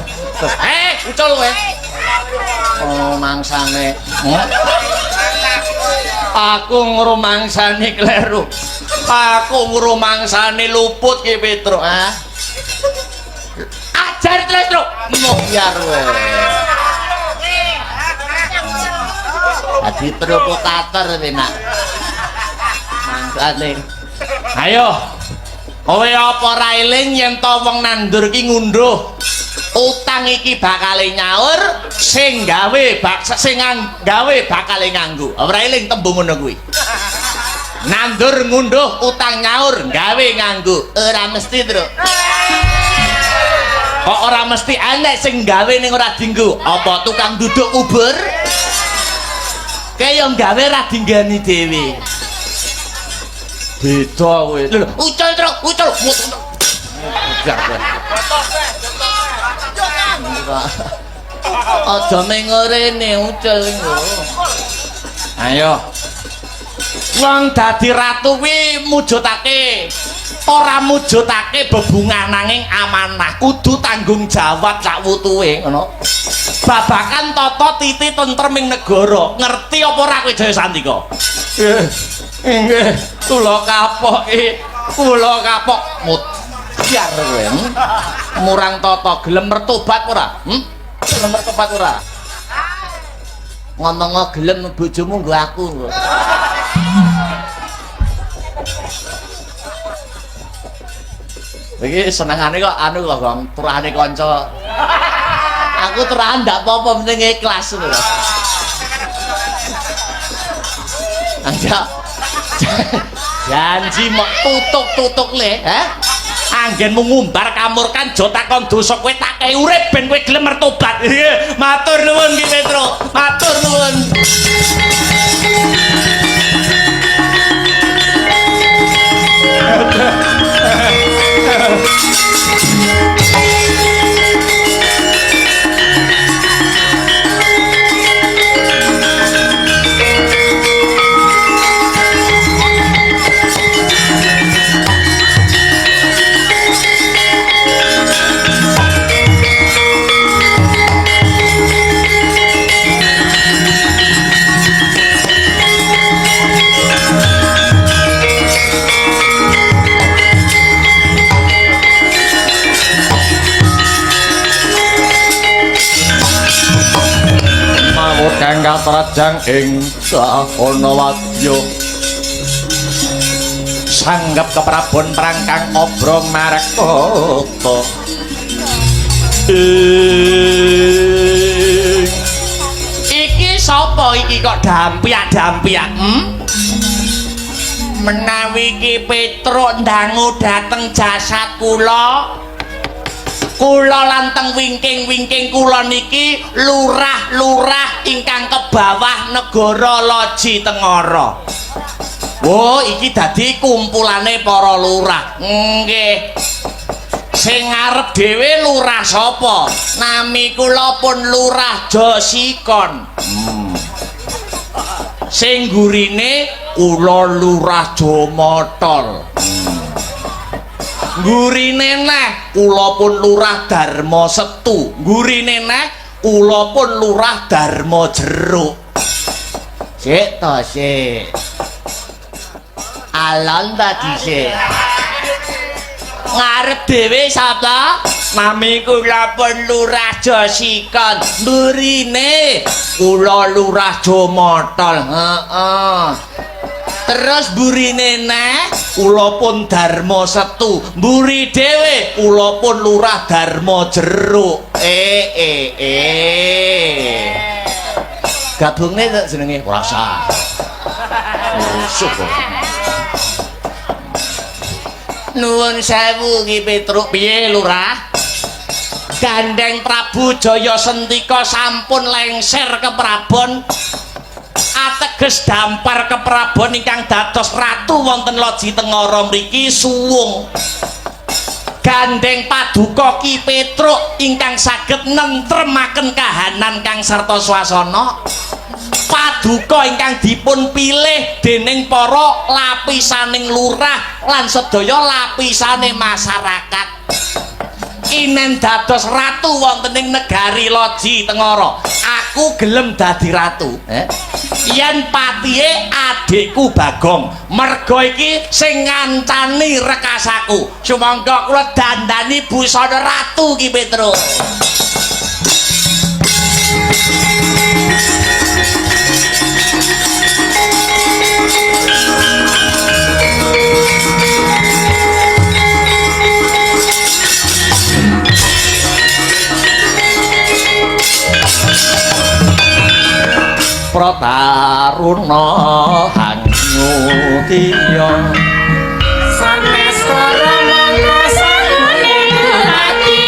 Ucul kowe. Oh, mangsane. Aku ngrumangsani kleru. Aku ngrumangsani luput ki Petro. Hah? Ajar terus, Tru. Biar kowe. Adi provokator iki, Nak. Mangsane. Ayo. Kowe apa ra eling yen to wong nandur ki ngunduh utang iki bakal nyaur sing gawe bakal nganggo. Ora eling tembung ngono kuwi. Nandur ngunduh utang nyaur gawe nganggo. Ora mesti, Tru. Kok ora mesti enek sing gawe ning ora dienggo. Apa tukang duduk Uber? Kayak yang gawe ra dinggani dhewe. Beda kowe. Lho, ucul, Tru, ucul. Aja mengorene ucul engko. Ayo. Wong dadi ratu kuwi mujudake ora mujudake bebungan nanging amanah, kudu tanggung jawab sak wutuhe ngono. Babakan tata titi tentreming negara, ngerti apa ora kowe Jaya Santika? Nggih, kula kapok Mut. Biar kowe. murang tata gelem mertobat ora? Gelem mertobat ora? Ngomong gelem bojomu nggo aku. Iki senengane kok anu kok, Gong, turane kanca. Aku terahan ndak apa-apa penting ikhlas lho. Janji mok tutuk-tutuk le, anggenmu ngumbar kamurkan jo takon dosa kowe tak kei urip ben kowe gelem mertobat. Matur nuwun Ki Petro, matur nuwun. kang katrajang ing Sahanawadya sanggep keprabon perang kang obro marekata Iki sapa iki kok dampiak-dampiak? Menawi Ki Petruk ndangu dhateng jasad kula lanteng wingking kula niki lurah-lurah ingkang kebawah negara Loji Tengara. Oh, iki dadi kumpulane para lurah. Nggih. Sing ngarep dhewe lurah sapa? Nami kula pun Lurah Josikon. Sing gurine kula Lurah Jomotol. Gurine neh kula pun Lurah Darma Setu. Gurine neh kula pun Lurah Darma Jeruk. Sik to sik. Alon tadi sik. Ngarep dhewe sapa? Nami kula pun Lurah Josikon. Burine kula Lurah Jomotol. Heeh. Terus burine neh kula pun Darma Setu. Mburi dhewe kula pun Lurah Darma Jeruk. Gabungne tak jenenge ora sah. Syukur. Nuwun sewu Ki Petruk, piye Lurah? Gandeng Prabu Jaya Sentika sampun lengser ke Prabon. Ateges dampar keprabon ingkang dados ratu wonten Loji Tengara mriki suwung. Gandeng paduka Ki Petruk ingkang saged nentremaken kahanan kang sarta swasana. Paduka ingkang dipun pilih dening para lapisaning lurah lan sedaya lapisane masyarakat. Inen dados ratu wonten ing negari Loji Tengara. Aku gelem dadi ratu. Yen patihe adikku Bagong. Merga iki sing ngancani rekasaku. Sumangga kula dandani busana ratu Ki Petruk. Prataruna hanyutiya sanes korona sanune ati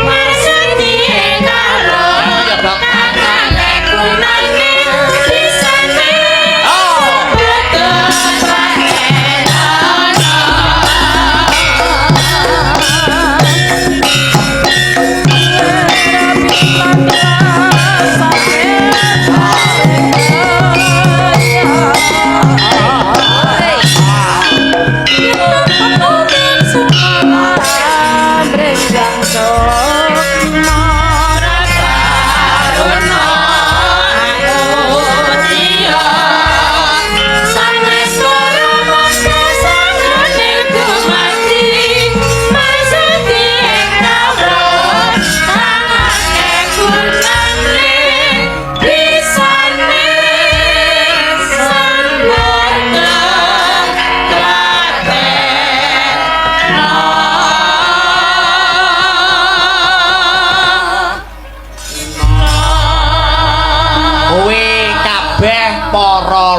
marsudi karo kakane kunane bisane betul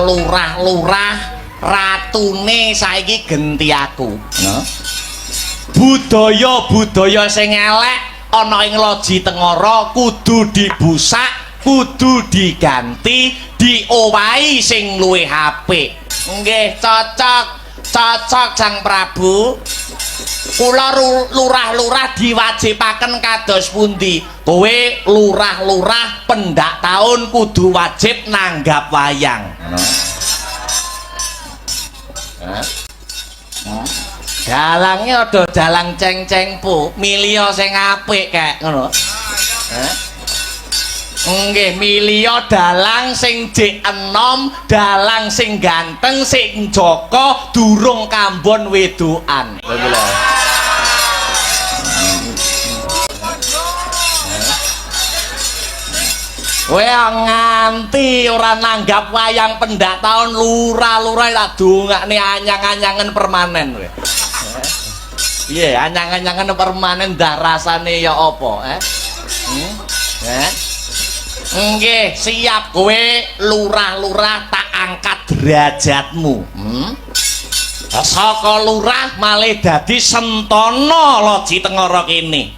lurah-lurah ratune saiki genti aku. Budaya-budaya sing elek ana ing Loji Tengara kudu dibusak, kudu diganti, diowahi sing luwih apik. Nggih, cocok Sang Prabu. Kula lurah-lurah diwajibaken kados pundi? Kowe lurah-lurah pendak taun kudu wajib nanggap wayang. Dalange ada dalang ceng-ceng pu, milya sing apik kek ngono. Nggih, milya dalang sing jek enom, dalang sing ganteng, sing joko durung kambon wedokan. Kowe nganti ora nanggap wayang pendak taun lurah-lurah tak dongakne anyang-anyangen permanen kowe. Piye anyang-anyangen permanen ndak rasane ya apa, Nggih, siap kowe lurah-lurah tak angkat derajatmu. Saka lurah malih dadi Sentana Loji Tengara kene.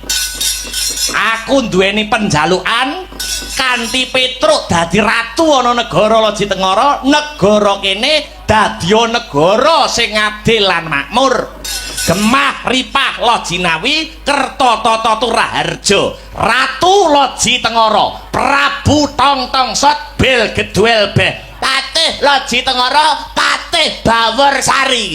Aku duweni penjalukan kanthi Petruk dadi ratu ana negara Loji Tengara, negara kene dadi negara sing adil lan makmur. Gemah Ripah Lojinawi Kertatata Turaharja Ratu Loji Tengara Prabu Tongtongsot Bel Gedwel Beh Patih Loji Tengara Patih Bawur Sari.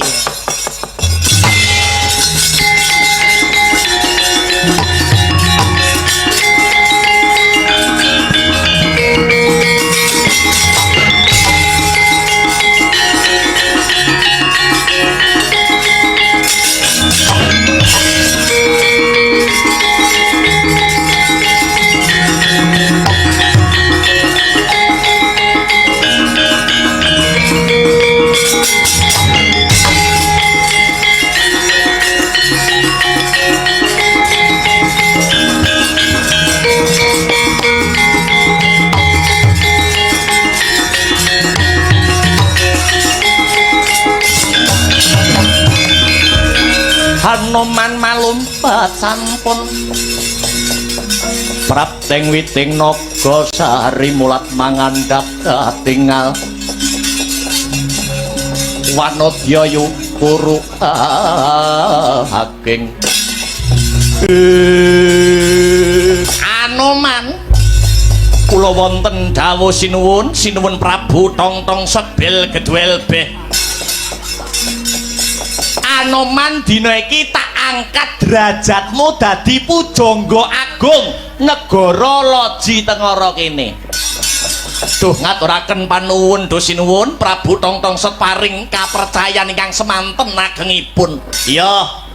Hanoman malumpat sampun Prapteng witing naga sari mulat mangandhap katingal Wanodya yukuru haking Anoman kula wonten dawuh sinuwun Prabu Tongtongsot Bel Gedwel Beh Anoman dina iki tak angkat derajatmu dadi pujangga agung negara Loji Tengara kene. Duh ngaturaken panuwun duh sinuwun Prabu Tongtongsot paring kapercayan ingkang semanten agengipun. Ya.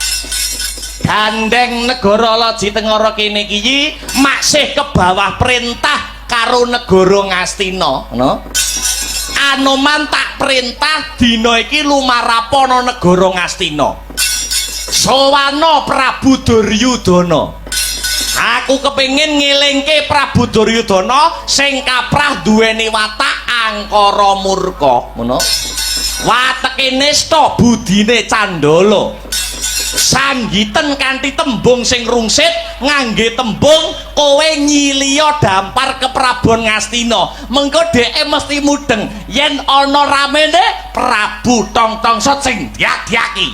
Gandeng negara Loji Tengara kene iki maksih ke bawah perintah karo negara Ngastina, ngono. Anoman tak perintah dina iki lumarapana negara Ngastina. Sawana Prabu Duryudana. Aku kepengin ngelingke Prabu Duryudana sing kaprah duweni watak angkara murka, ngono. Wateke nista budine Candala. Sanggiten kanthi tembung sing rungsit ngangge tembung kowe nyiliya dampar ke Prabu Ngastina mengko dheke mesti mudeng yen ana ramene Prabu Tongtongsot sing diak-diaki.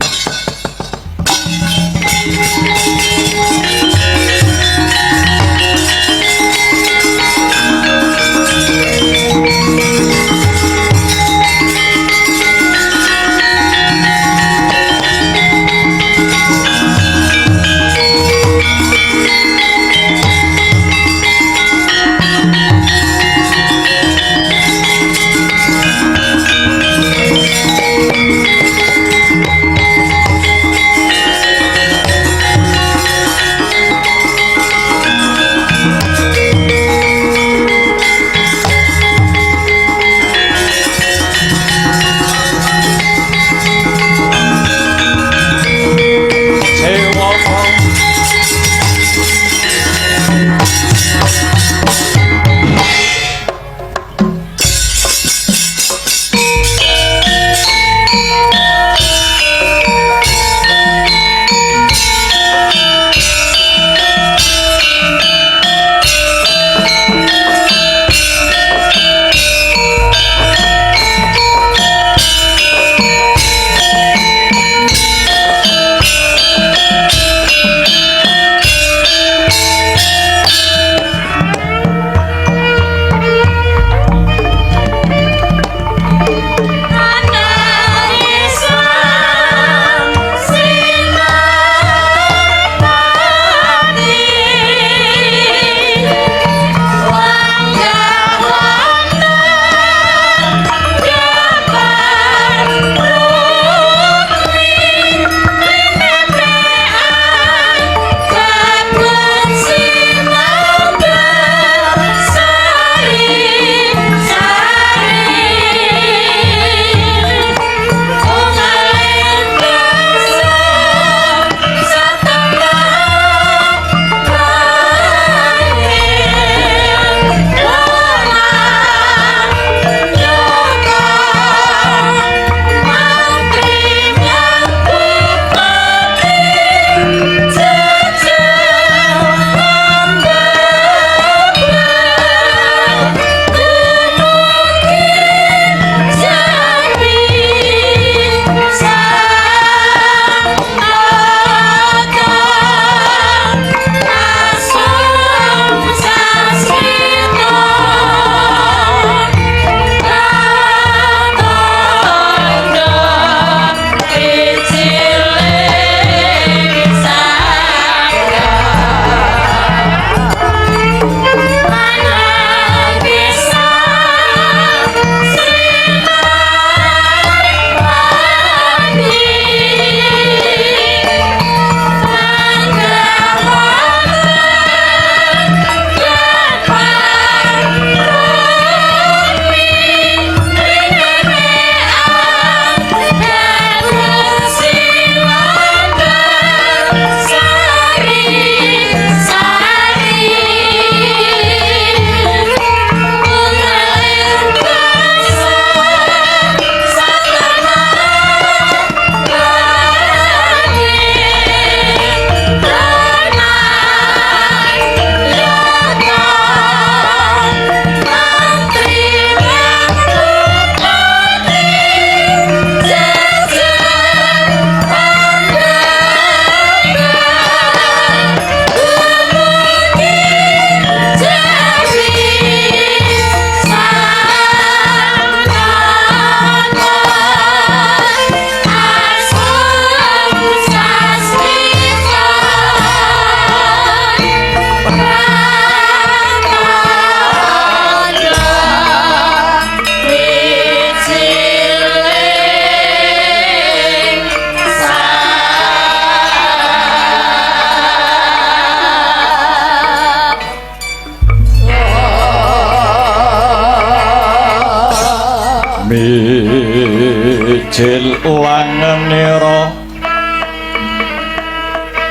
mijil langenira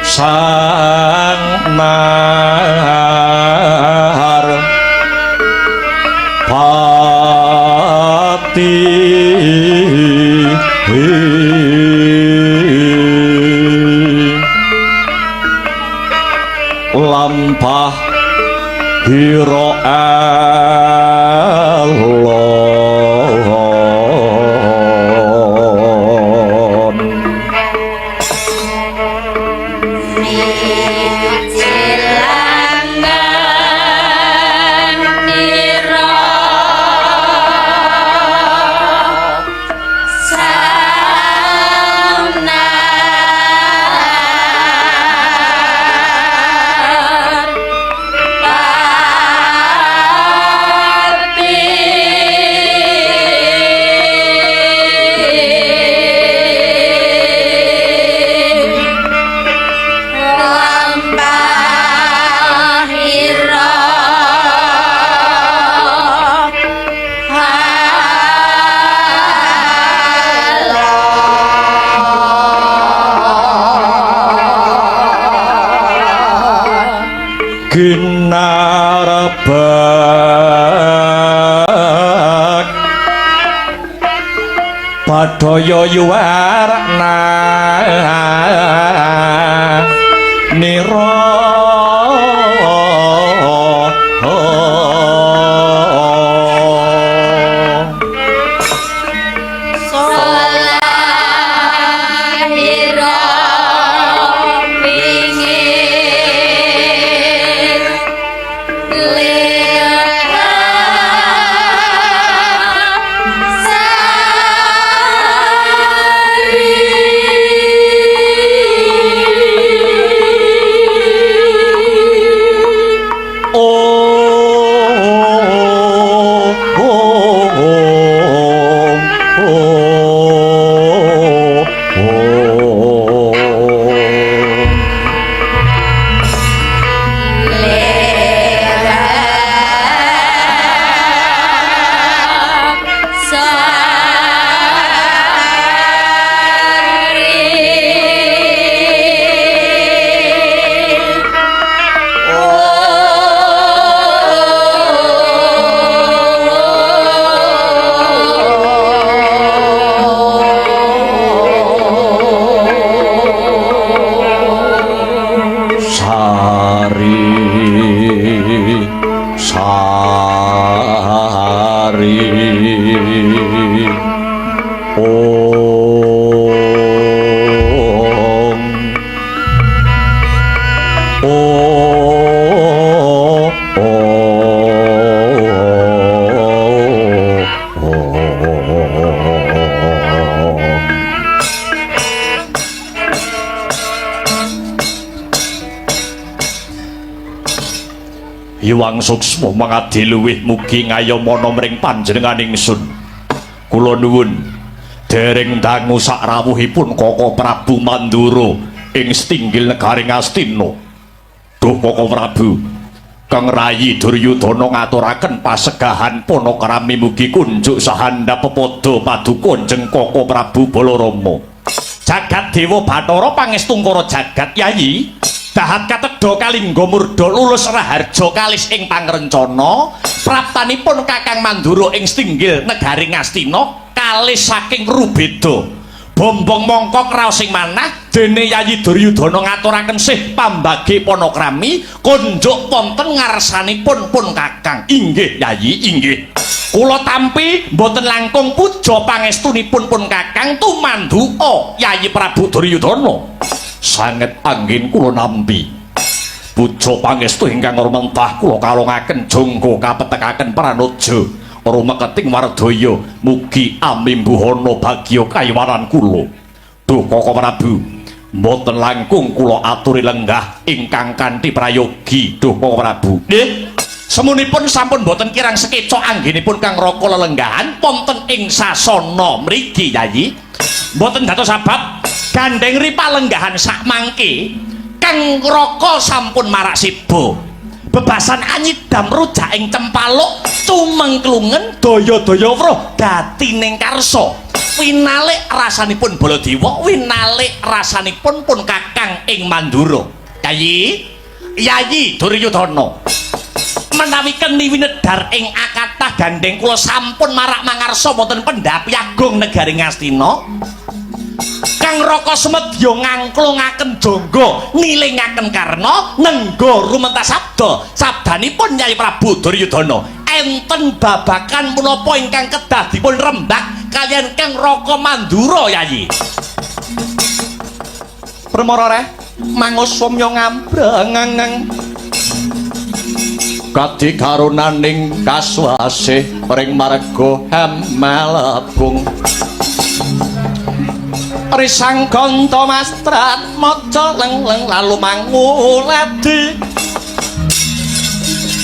sang mahar pati lampah hira alon Cilangan nira saunar ginarbak padaya yuwarna nira solahira pingin Iwang suksma mangadi luwih mugi ngayomana mring panjenengan ingsun. Kula nuwun dereng dangu sak rawuhipun Koko Prabu Mandura ing setinggil negaring Astina. Duh Koko Prabu, Kang Rayi Duryudana ngaturaken pasegahan Panakrami mugi kunjuk sahandhap pepada paduka Kanjeng Koko Prabu Balarama. Jagat Dewa Bathara pangestungkara jagat Yayi. Dahat katedha kalingga murda lulus raharja kalis ing pangrencana praptanipun Kakang Mandura ing setinggil negaring Astina kalis saking rubeda bombong mongkok raos ing manah dene Yayi Duryudana ngaturaken sih pambagi Panakrami kunjuk wonten ngarsanipun pun Kakang. Inggih Yayi, inggih. Kula tampi mboten langkung puja pangestunipun pun Kakang tumanduka Yayi Prabu Duryudana. Sanget angin kula nampi puja pangestu ingkang rumentah kula kalongaken jangka kapetekaken pranaja rumeketing Wardaya mugi amimbuhana bagya kayuwanan kula. Duh Koko Prabu, mboten langkung kula aturi lenggah ingkang kanthi prayogi. Duh Koko Prabu, nggih semunipun sampun mboten kirang sekeca anggenipun kang raka lelenggahan wonten ing sasana mriki Yayi. Mboten dados sabab gandeng ripa lenggahan sak mangke kang raka sampun marak siba bebasan anyidam rujak ing cempaluk tumengklungen daya-daya wruh dadi ning karsa winalik rasanipun Baladewa winalik rasanipun pun Kakang ing Mandura Yayi Duryudana menawi keni winedar ing akatah gandeng kula sampun marak mangarsa wonten pendhapi agung negari Ngastina Kang Raka Sumedya ngangklungaken jangga nilingaken karna nengga rumentas sabda sabdanipun Nyai Prabu Duryudana enten babakan menapa ingkang kedah dipun rembak kalian Kang Raka Mandura Yayi Permara mangus somya ngambrang kadi karunaning kaswasih ring marga Hamalabung risang ganta mastrat maca leng-leng lalu manguladi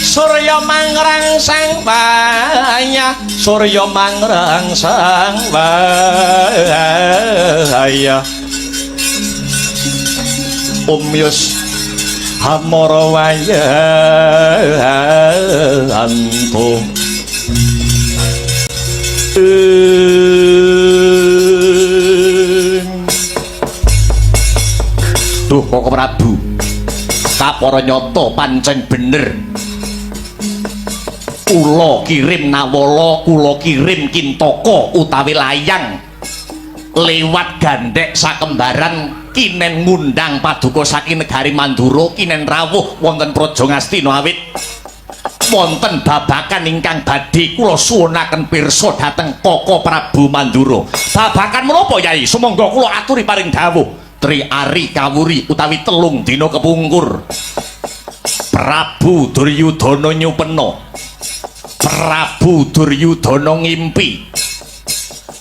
surya mangrangsang wayah surya mangrangsang wayah umyus hamara wayanto duh Koko Prabu kapara nyata pancen bener kula kirim nawala kula kirim kintaka utawi layang lewat gandhek sakembaran kinen ngundang paduka saking negari Mandura kinen rawuh wonten Praja Ngastina awit wonten babakan ingkang badhe kula suwunaken pirsa dhateng Koko Prabu Mandura babakan menapa Yai sumangga kula aturi paring dawuh Tri Ari Kawuri utawi telung dina kepungkur Prabu Duryudana nyupena Prabu Duryudana ngimpi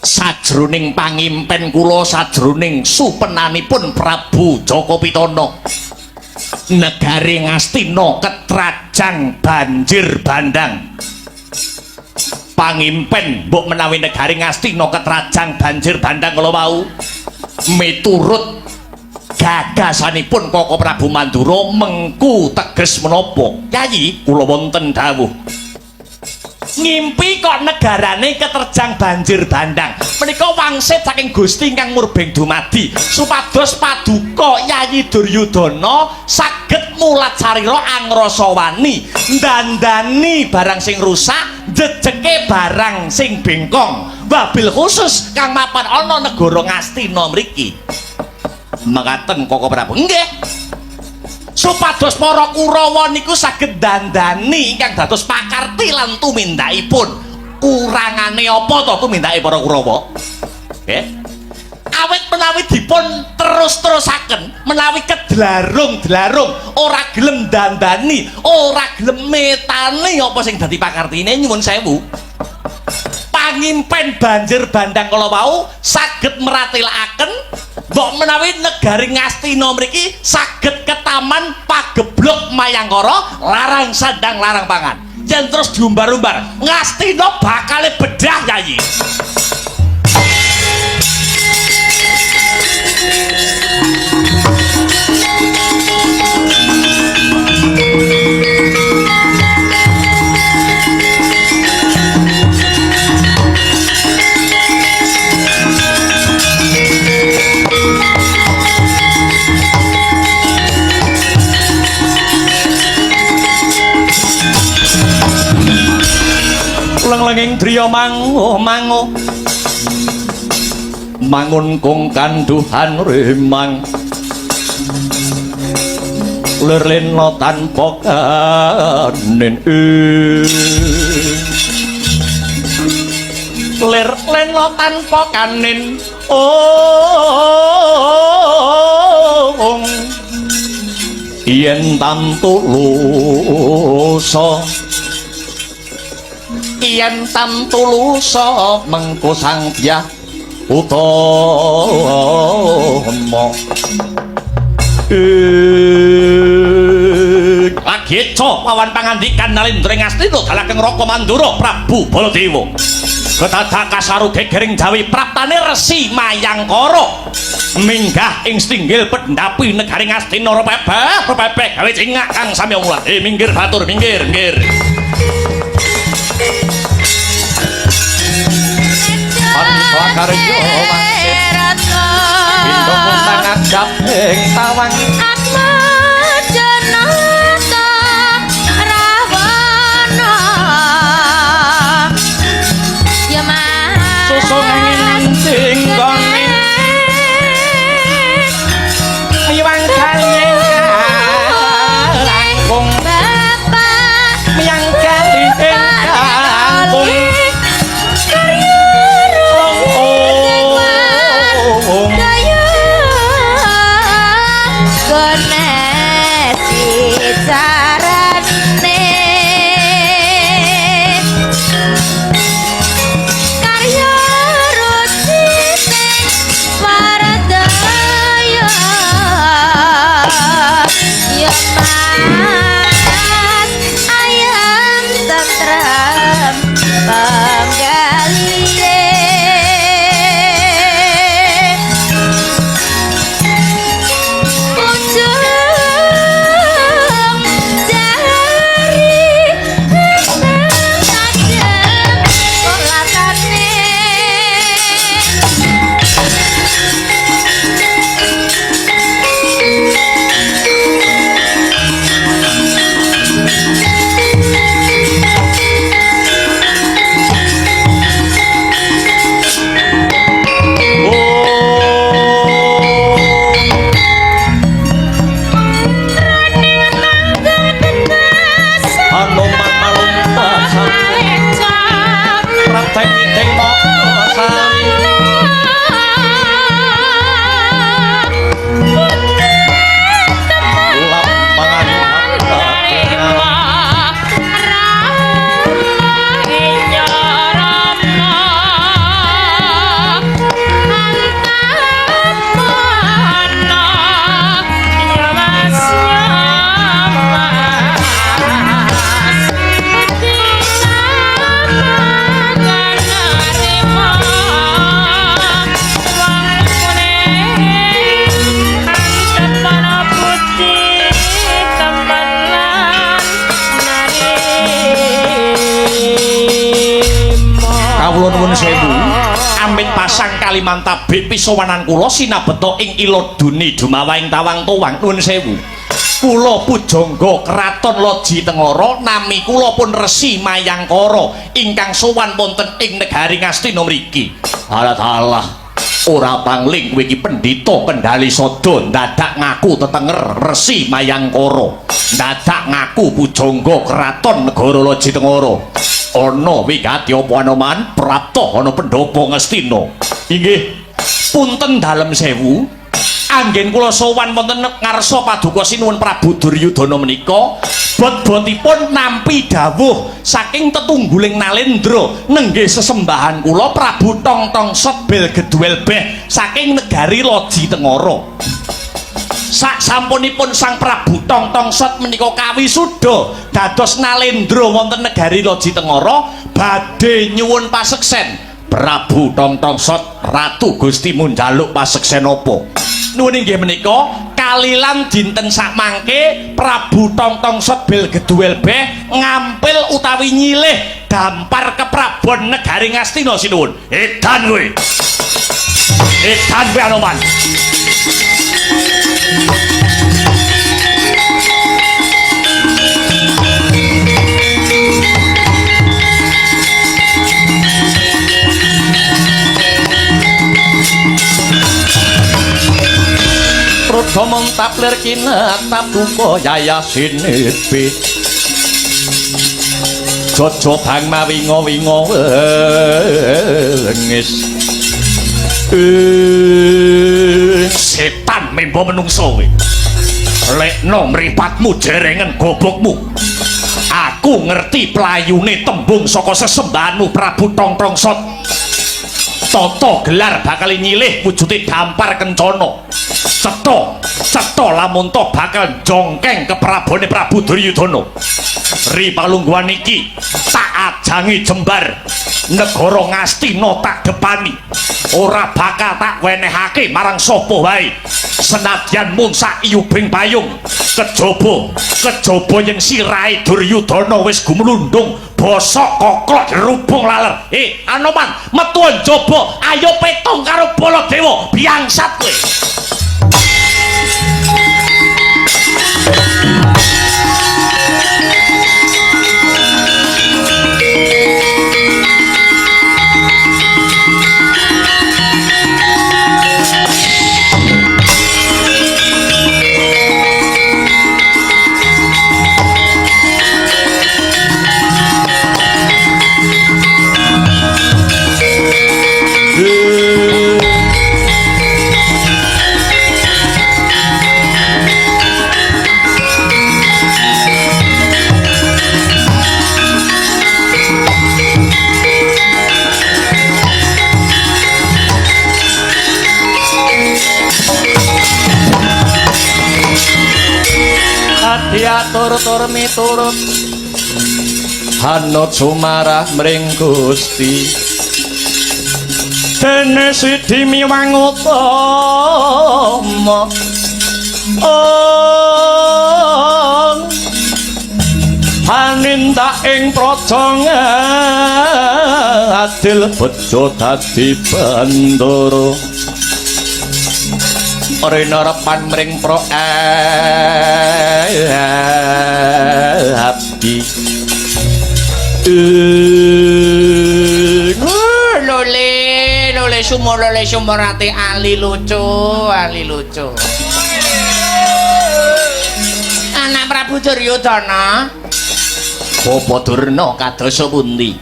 sajroning pangimpen kula sajroning supenanipun Prabu Jaka Pitana negari Ngastina ketrajang banjir bandang pangimpen mbok menawi negari Ngastina ketrajang banjir bandang kala wau miturut gagasanipun Koko Prabu Mandura mengku teges menapa Yayi kula wonten dawuh ngimpi kok negarane keterjang banjir bandang menika wangsit saking Gusti ingkang murbeng dumadi supados paduka Yayi Duryudana saged mulat sarira angrasa wani ndandani barang sing rusak jejeke barang sing bengkong wabil khusus kang mapan ana negara Ngastina mriki mekaten Koko Prabu nggih supados para Kurawa niku saged dandani ingkang dados pakarti lan tumindakipun kurangane apa to tumindake para Kurawa nggih awit menawi dipun terus-terusaken menawi kedlarung-dlarung ora gelem dandani ora gelem metani apa sing dadi pakartine nyuwun sewu pangimpen banjir bandang kala wau saged meratelaken mbok menawi negari Ngastina mriki saged ketaman pageblok mayangkara larang sandang larang pangan yen terus diumbar-umbar Ngastina bakal bedah Yayi leng-lenging driya manguh mangun kung kanduhan remang lerlena tanpa kanen lerlena tanpa kanen yen tantulusa yen tantulusa mengko sang Dyah utama lagi co lawan pangandikan Nalendra Ngastina Galageng Raka Mandura Prabu Baladewa Betadak kasaru gegering jawi praptane Resi Mayangkara minggah ing stinggil pendhapi negari Ngastina Repebeh gawe cingak kang sami mulat. Minggir batur, minggir. Ansa karya wangsit pindha muntang ajab ing tawang susu angin tinggone miwang kali langkung miyang kali langkung Mantabik pisowanan kula sinabeta ing Iloduni dumawa ing Tawang Tuwang. Nuwun sewu. Kula pujangga Kraton Loji Tengara nami kula pun Resi Mayangkara ingkang sowan wonten ing negari Ngastina mriki. Alah ora pangling kowe iki pendhita Kendali Sada dadak ngaku tetenger Resi Mayangkara. Dadak ngaku pujangga Kraton Negara Loji Tengara. Ana wigati apa anoman prapta ana pendhapa Ngastina. Inggih, punten dalem sewu. Anggen kula sowan wonten ngarsa paduka sinuwun Prabu Duryudana menika, bot-botipun nampi dawuh saking tetungguling Nalendra nenggih sesembahan kula Prabu Tongtongsot Belgeduel Beh saking negari Loji Tengara. Sak sampunipun Sang Prabu Tongtongsot menika kawisuda dados Nalendra wonten negari Loji Tengara badhe nyuwun paseksen. Prabu Tongtongsot Ratu Gusti mun njaluk paseksen apa? Nuwun inggih menika kalilan dinten sakmangke Prabu Tongtongsot Belgeduel Beh ngampil utawi nyilih dampar keprabon negari Ngastina sinuwun. Edan kowe. Edan kowe Anoman. Rudha montaplir kinatap duka yaya sinipit jojo bang mawinga-winga wengis setan membo menungso kowe lekno mripatmu jerengen gobokmu aku ngerti playune tembung saka sesembahanmu Prabu Tongtongsot. Toto gelar bakal nyilih wujude dampar kencana. Cetha lamun to bakal jongkeng ke prabone Prabu Duryudana. Ri palungguhan iki tak ajangi jembar negara Ngastina tak depani ora bakal tak wenehake marang sapa wae senadyan mung sak iyubing payung kejaba yen sirahe Duryudana wis gumlundung bosok koklok rubung laler. Anoman metu njaba ayo petung karo Baladewa biangsat kowe. Diatur-tur miturut Hanut sumarah mring Gusti dene sidi miwang utama panindak ing praja adil bejo dadi bandara Rena repan mring pro abdi lole sumur ati ali lucu anak Prabu Duryudana Bapa Durna kadosa pundi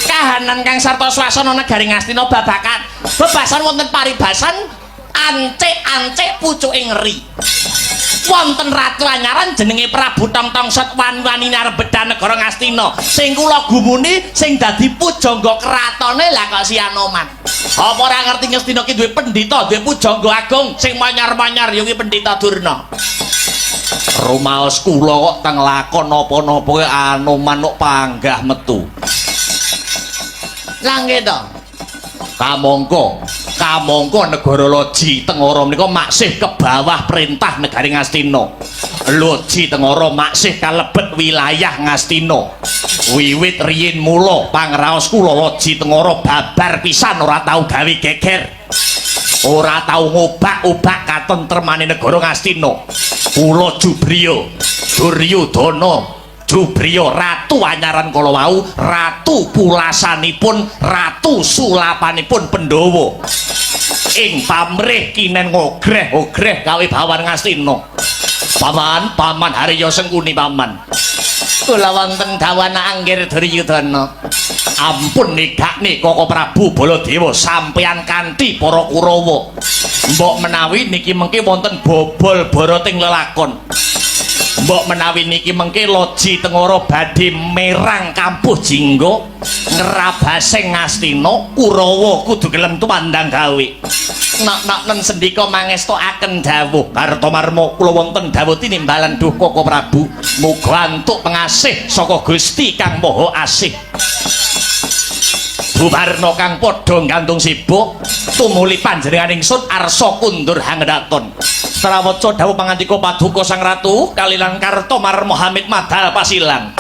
kahanan kang sarta swasana negari Ngastina babakan bebasan wonten paribasan ancik-ancik pucuke ngeri wonten ratu anyaran jenenge Prabu Tongtongset wani-wani arep bedha negara Ngastina sing kula gumuni sing dadi pujangga kratone lah kok si Anoman apa ora ngerti Ngastina ki duwe pendhita duwe pujangga agung sing manyar-manyar ya kuwi pendhita Durna rumaos kula kok teng lakon napa-napa kuwi Anoman kok panggah metu lah nggih to kamangka negara Loji Tengara menika maksih ke bawah perintah negari Ngastina. Loji Tengara maksih kalebet wilayah Ngastina. Wiwit riyin mula pangraos kula Loji Tengara babar pisan ora tau gawe geger. Ora tau ngobak-obak katentremane negara Ngastina. Kula Jubriya Duryudana Jubriya ratu anyaran kala wau ratu pulasanipun ratu sulapanipun Pandhawa ing pamrih kinen ngogreh-ogreh kawibawan Ngastina paman Harya Sengkuni paman kula wonten dawana anggir Duryudana ampun nigakne Koko Prabu Baladewa sampeyan kanthi para Kurawa mbok menawi niki mengke wonten bobol boroting lelakon mbok menawi niki mengke Loji Tengara badhe merang kampuh Jingga ngrabasing Ngastina Kurawa kudu gelem tumandang gawe nak nen sendika mangestokaken dawuh Kartomarma kula wonten dawuh tinimbalan duh Koko Prabu muga antuk pengasih saka Gusti Kang Maha Asih Bubarna kang padha gantung sibuk tumuli panjenengan ingsun arsa kundur hangdaton Srawaca dawuh pangandika Paduka Sang Ratu kalilan Kartomarma Hamid Madal pasilang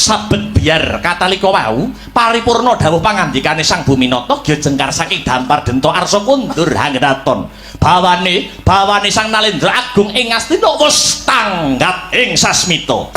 saben biar katalika wau paripurna dawuh pangandikane Sang Buminata ya jengkar saking dampar denta arsa kundur hangdaton bawane Sang Nalendra Agung ing Ngastina wis tanggap ing sasmita.